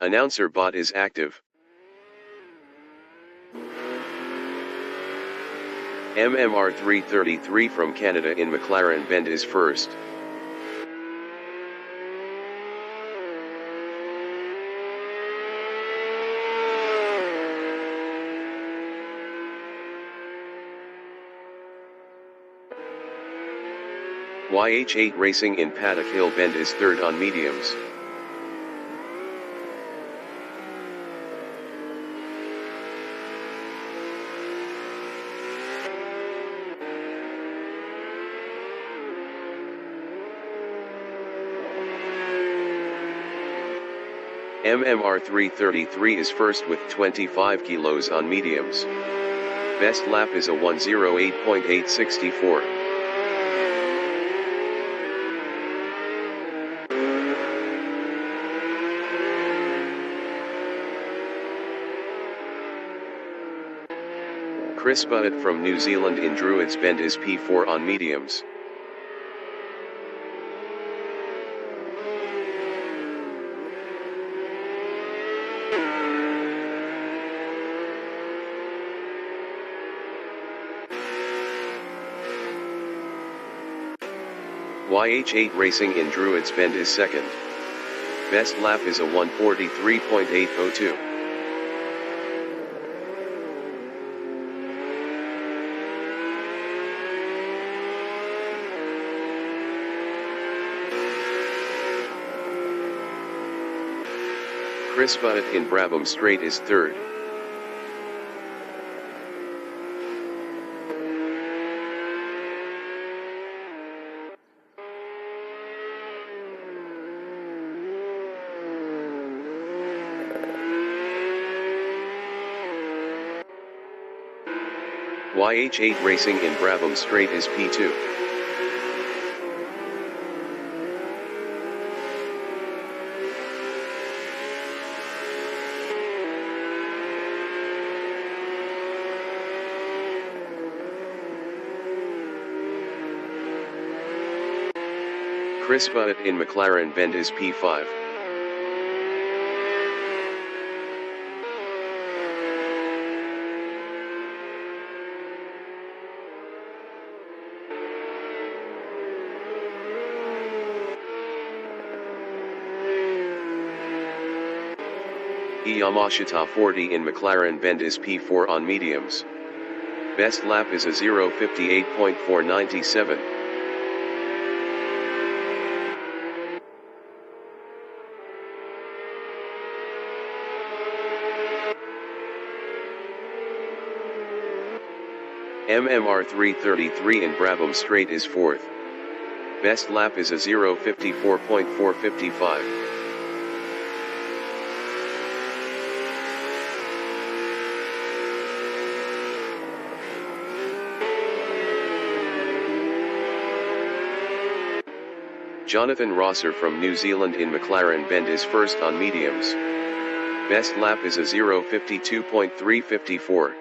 Announcer bot is active. MMR 333 from Canada in McLaren Bend is first. YH8 Racing in Paddock Hill Bend is third on mediums. MMR 333 is first with 25 kilos on mediums. Best lap is a 1:08.864. Chris Butt from New Zealand in Druids Bend is P4 on mediums. YH8 Racing in Druids Bend is second. Best lap is a 1:43.802. Chris Butt in Brabham Straight is third. YH8 Racing in Brabham Straight is P2. Chris Butt in McLaren Bend is P5. Yamashita 40 in McLaren Bend is P4 on mediums. Best lap is a 0:58.497. MMR 333 in Brabham Straight is 4th. Best lap is a 0:54.455. Jonathan Rosser from New Zealand in McLaren Bend is 1st on mediums. Best lap is a 0:52.354.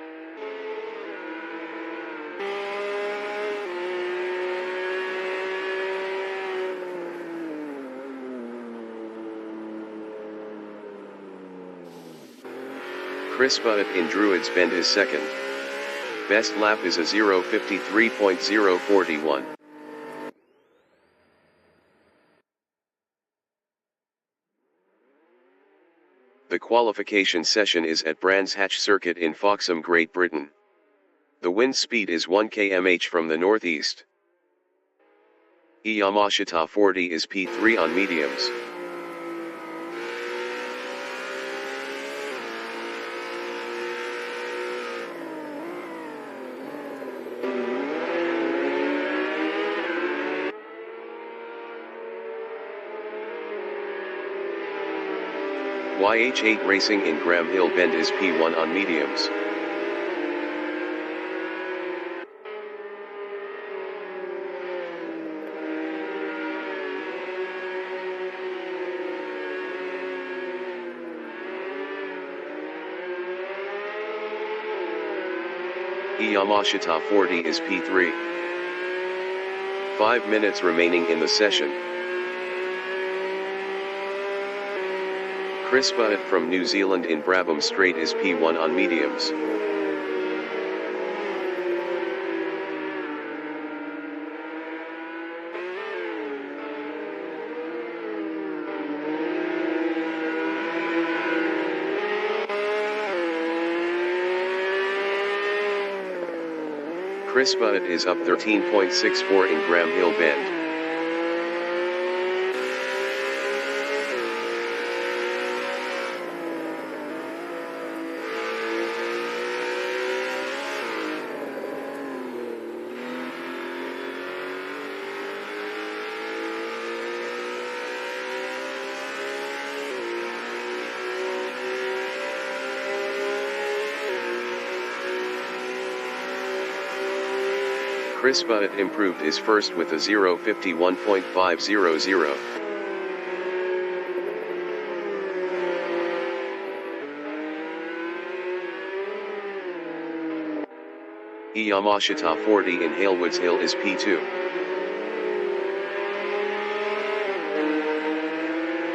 Chris Butt in Druids Bend is 2nd. Best lap is a 0:53.041. The qualification session is at Brands Hatch Circuit in Foxham, Great Britain. The wind speed is 1 km/h from the northeast. Yamashita 40 is P3 on mediums. YH8 Racing in Graham Hill Bend is P1 on mediums. Yamashita 40 is P3. 5 minutes remaining in the session. Chris Butt from New Zealand in Brabham Straight is P1 on mediums. Chris Butt is up 13.64 in Graham Hill Bend. Chris Butt improved his first with a 0:51.500. Yamashita 40 in Halewoods Hill is P2.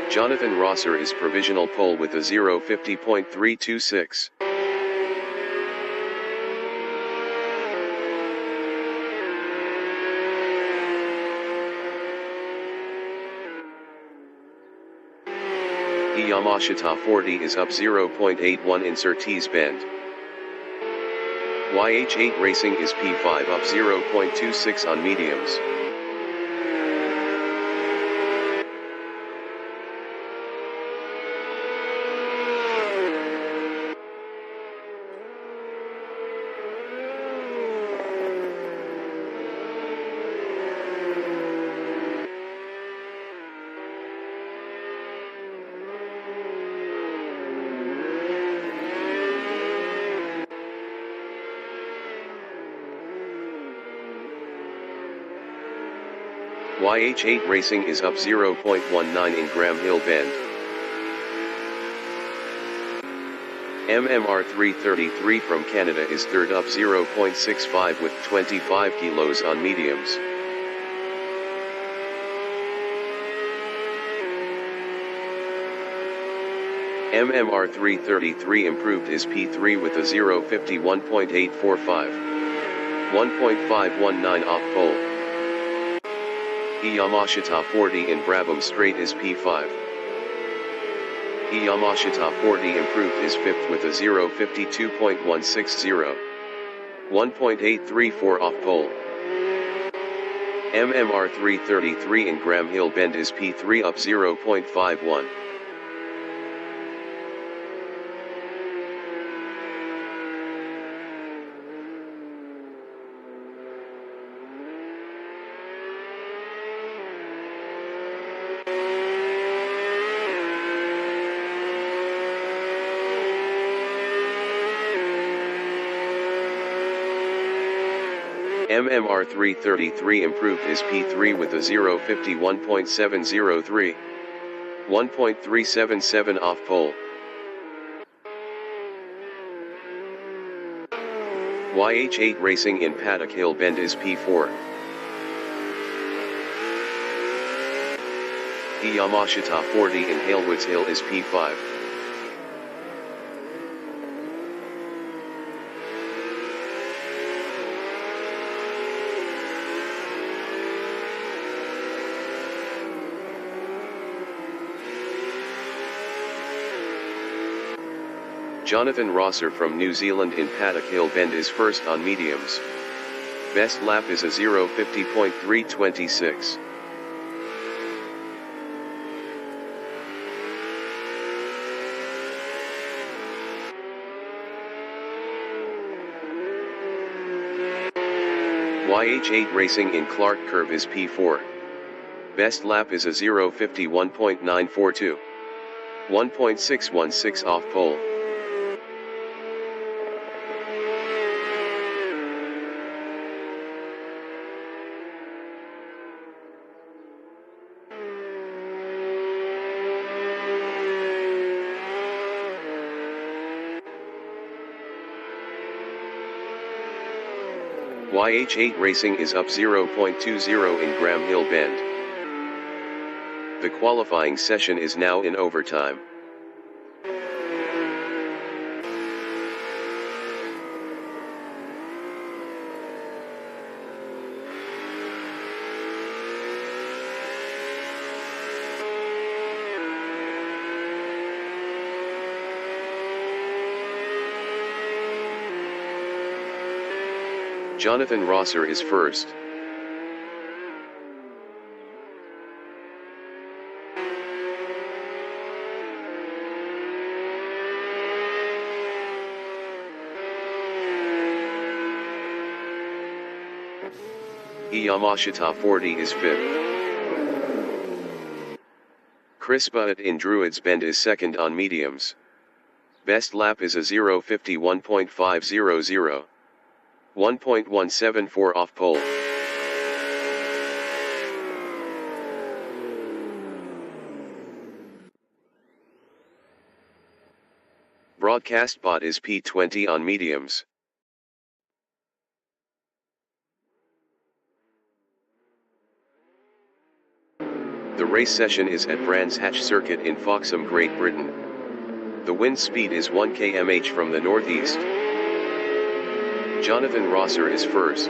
Jonathan Rosser is provisional pole with a 0:50.326. Yamashita 40 is up 0.81 in Surtees Bend. YH8 Racing is P5 up 0.26 on mediums. YH8 Racing is up 0.19 in Graham Hill Bend. MMR 333 from Canada is third up 0.65 with 25 kilos on mediums. MMR 333 improved his P3 with a 0:51.845. 1.519 off pole. Yamashita 40 in Brabham Straight is P5. Yamashita 40 improved his fifth with a 0:52.160. 1.834 off pole. MMR 333 in Graham Hill Bend is P3 up 0.51. MMR 333 improved his P3 with a 0:51.703. 1.377 off pole. YH8 Racing in Paddock Hill Bend is P4. Yamashita 40 in Halewoods Hill is P5. Jonathan Rosser from New Zealand in Paddock Hill Bend is first on mediums. Best lap is a 0:50.326. YH8 Racing in Clark Curve is P4. Best lap is a 0:51.942. 1.616 off pole. YH8 Racing is up 0.20 in Graham Hill Bend. The qualifying session is now in overtime. Jonathan Rosser is first. Yamashita 40 is fifth. Chris Butt in Druids Bend is second on mediums. Best lap is a 0:51.500. 1.174 off pole. Broadcast bot is P20 on mediums. The race session is at Brands Hatch Circuit in Foxham, Great Britain. The wind speed is 1 km/h from the northeast. Jonathan Rosser is first.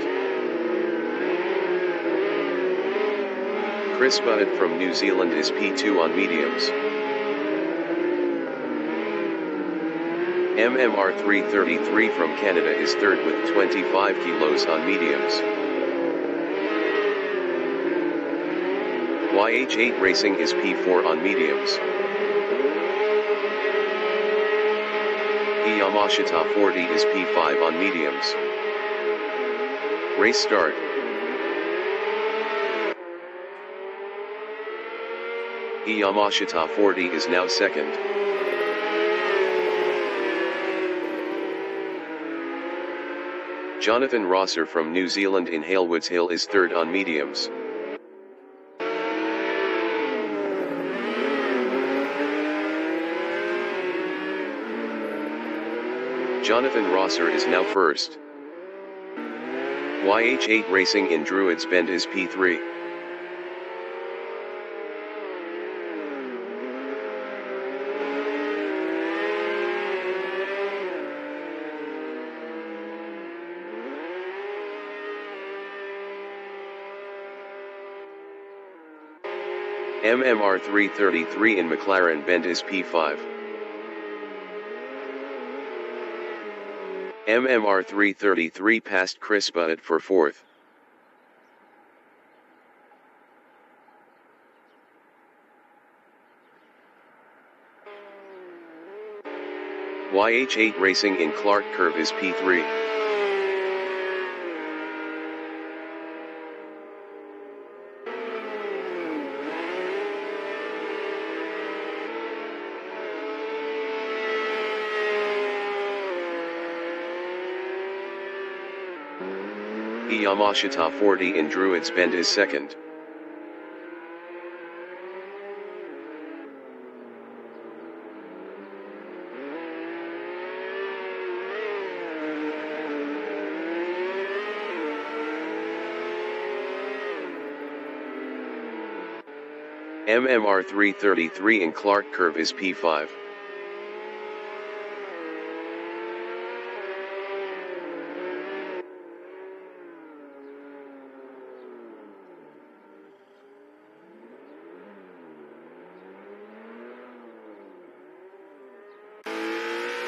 Chris Butt from New Zealand is P2 on mediums. MMR 333 from Canada is third with 25 kilos on mediums. YH8 Racing is P4 on mediums. Yamashita 40 is P5 on mediums. Race start. Yamashita 40 is now second. Jonathan Rosser from New Zealand in Halewoods Hill is third on mediums. Jonathan Rosser is now first. YH8 Racing in Druids Bend is P3. MMR 333 in McLaren Bend is P5. MMR 333 passed Chris Butt for 4th. YH8 Racing in Clark Curve is P3. Yamashita 40 in Druids Bend is 2nd. MMR 333 in Clark Curve is P5.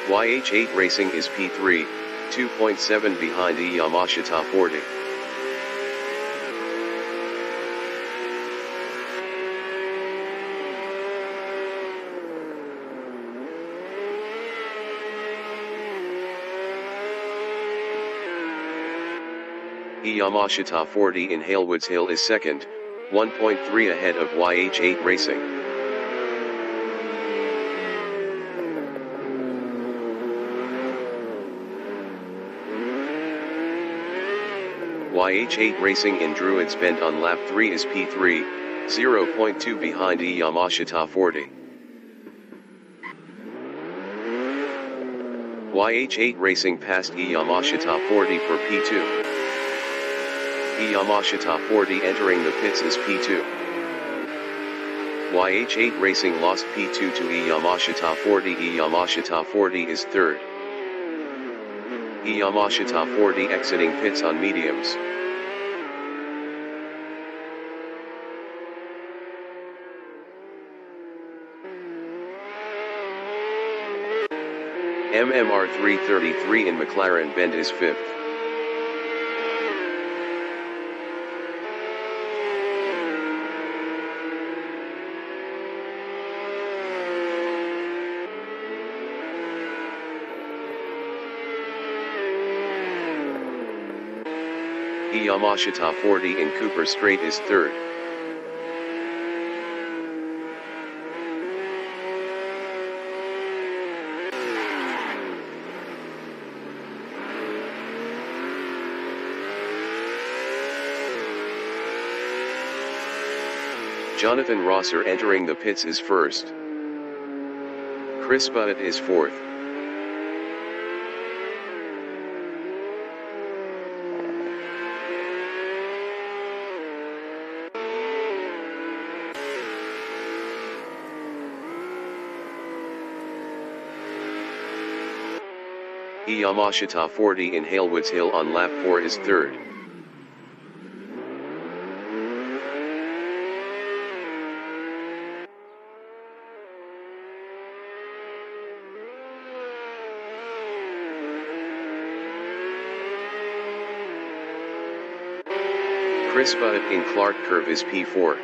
YH8 Racing is P3, 2.7 behind Yamashita 40. Yamashita 40 in Halewoods Hill is 2nd, 1.3 ahead of YH8 Racing. YH8 Racing in Druids Bend on lap 3 is P3, 0.2 behind Yamashita 40. YH8 Racing passed Yamashita 40 for P2. Yamashita 40 entering the pits is P2. YH8 Racing lost P2 to Yamashita 40. Yamashita 40 is 3rd. Yamashita 40 exiting pits on mediums. MMR 333 in McLaren Bend is 5th. Yamashita 40 in Cooper Straight is 3rd. Jonathan Rosser entering the pits is 1st. Chris Butt is 4th. Yamashita 40 in Halewoods Hill on lap 4 is 3rd. Chris Butt in Clark Curve is P4.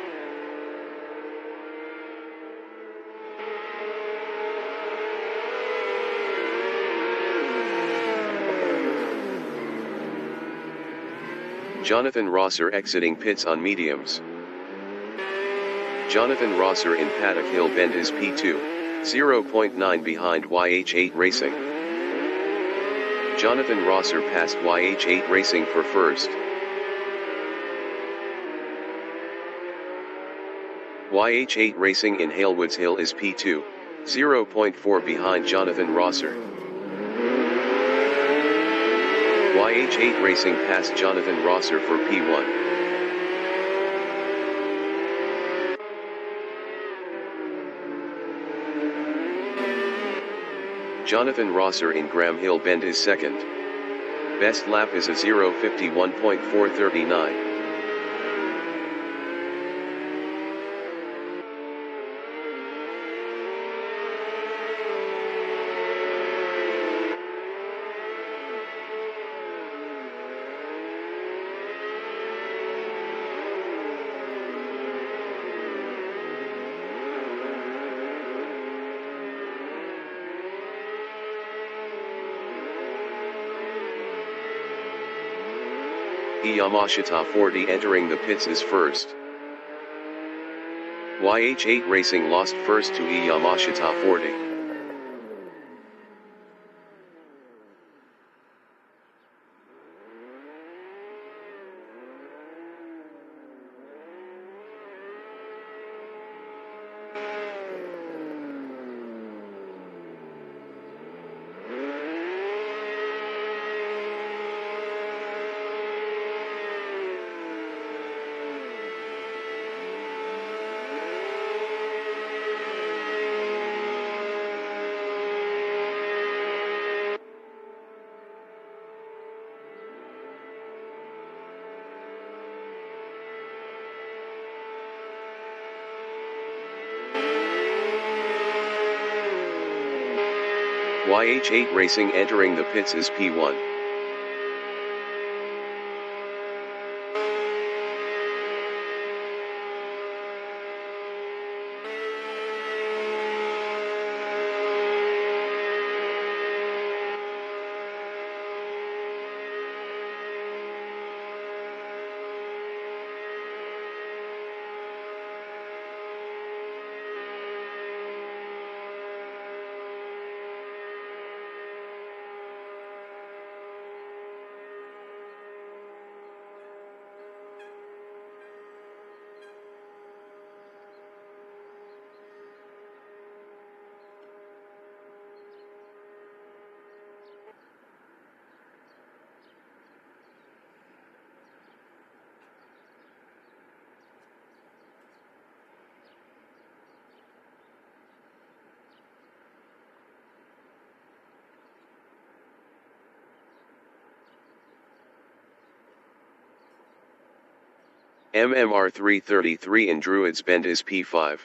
Jonathan Rosser exiting pits on mediums. Jonathan Rosser in Paddock Hill Bend is P2, 0.9 behind YH8 Racing. Jonathan Rosser passed YH8 Racing for 1st. YH8 Racing in Halewoods Hill is P2, 0.4 behind Jonathan Rosser. YH8 Racing passed Jonathan Rosser for P1. Jonathan Rosser in Graham Hill Bend is 2nd. Best lap is a 0:51.439. Yamashita 40 entering the pits is first. YH8 Racing lost first to Yamashita 40. YH8 Racing entering the pits is P1. MMR 333 in Druids Bend is P5.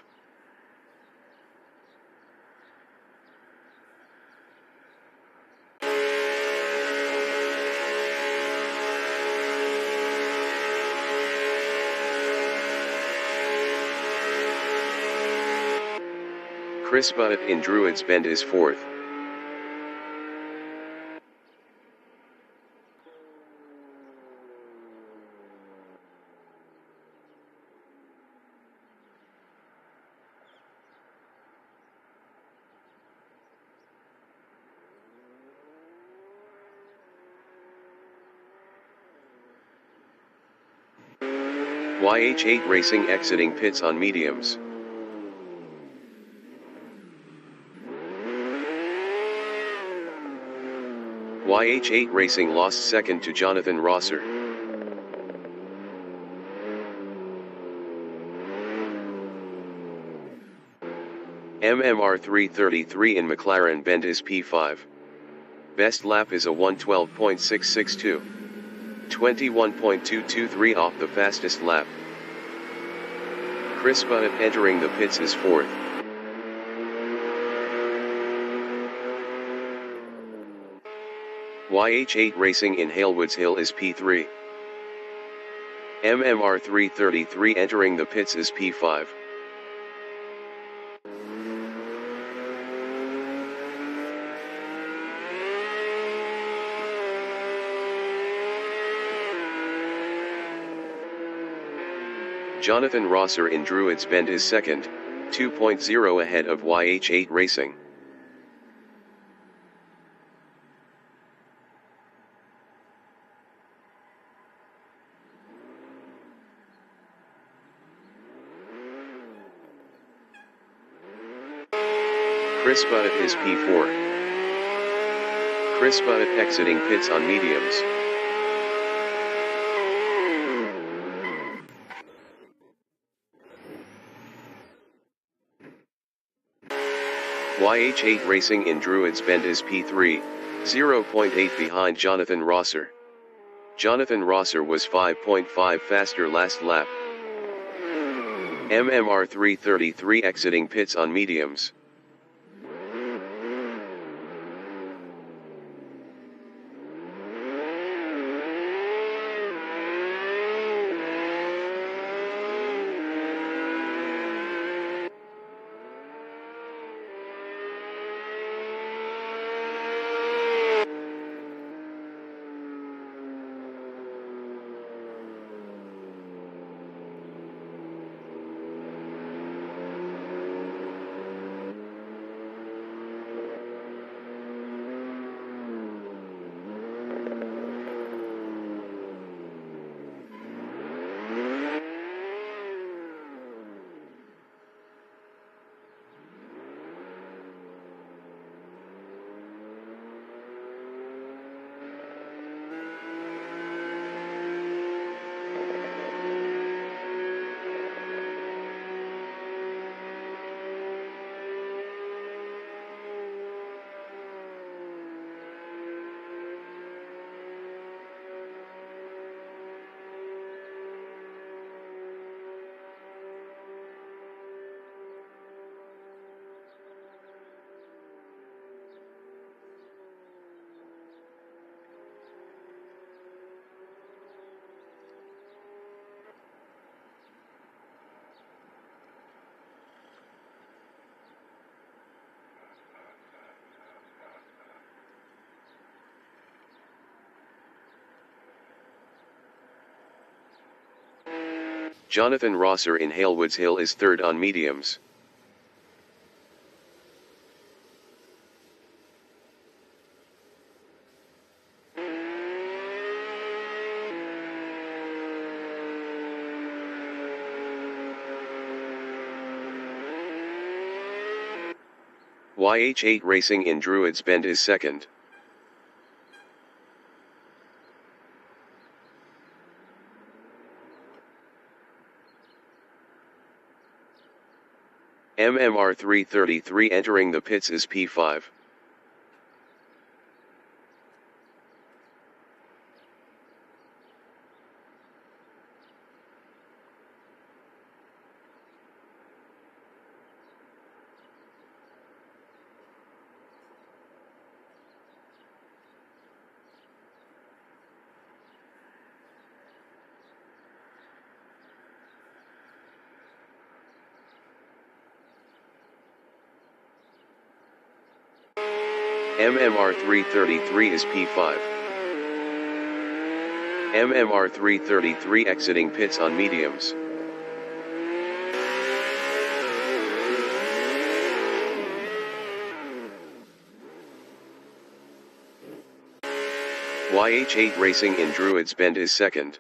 Chris Butt in Druids Bend is fourth. YH8 Racing exiting pits on mediums. YH8 Racing lost second to Jonathan Rosser. MMR 333 in McLaren Bend is P5. Best lap is a 1:12.662. 21.223 off the fastest lap. Chris Butt entering the pits is fourth. YH8 Racing in Halewoods Hill is P3. MMR 333 entering the pits is P5. Jonathan Rosser in Druids Bend is second, 2.0 ahead of YH8 Racing. Chris Butt is P4. Chris Butt exiting pits on mediums. YH8 Racing in Druids Bend is P3, 0.8 behind Jonathan Rosser. Jonathan Rosser was 5.5 faster last lap. MMR 333 exiting pits on mediums. Jonathan Rosser in Halewoods Hill is third on mediums. YH8 Racing in Druids Bend is second. MMR 333 entering the pits is P5. MMR 333 is P5. MMR 333 exiting pits on mediums. YH8 Racing in Druids Bend is second.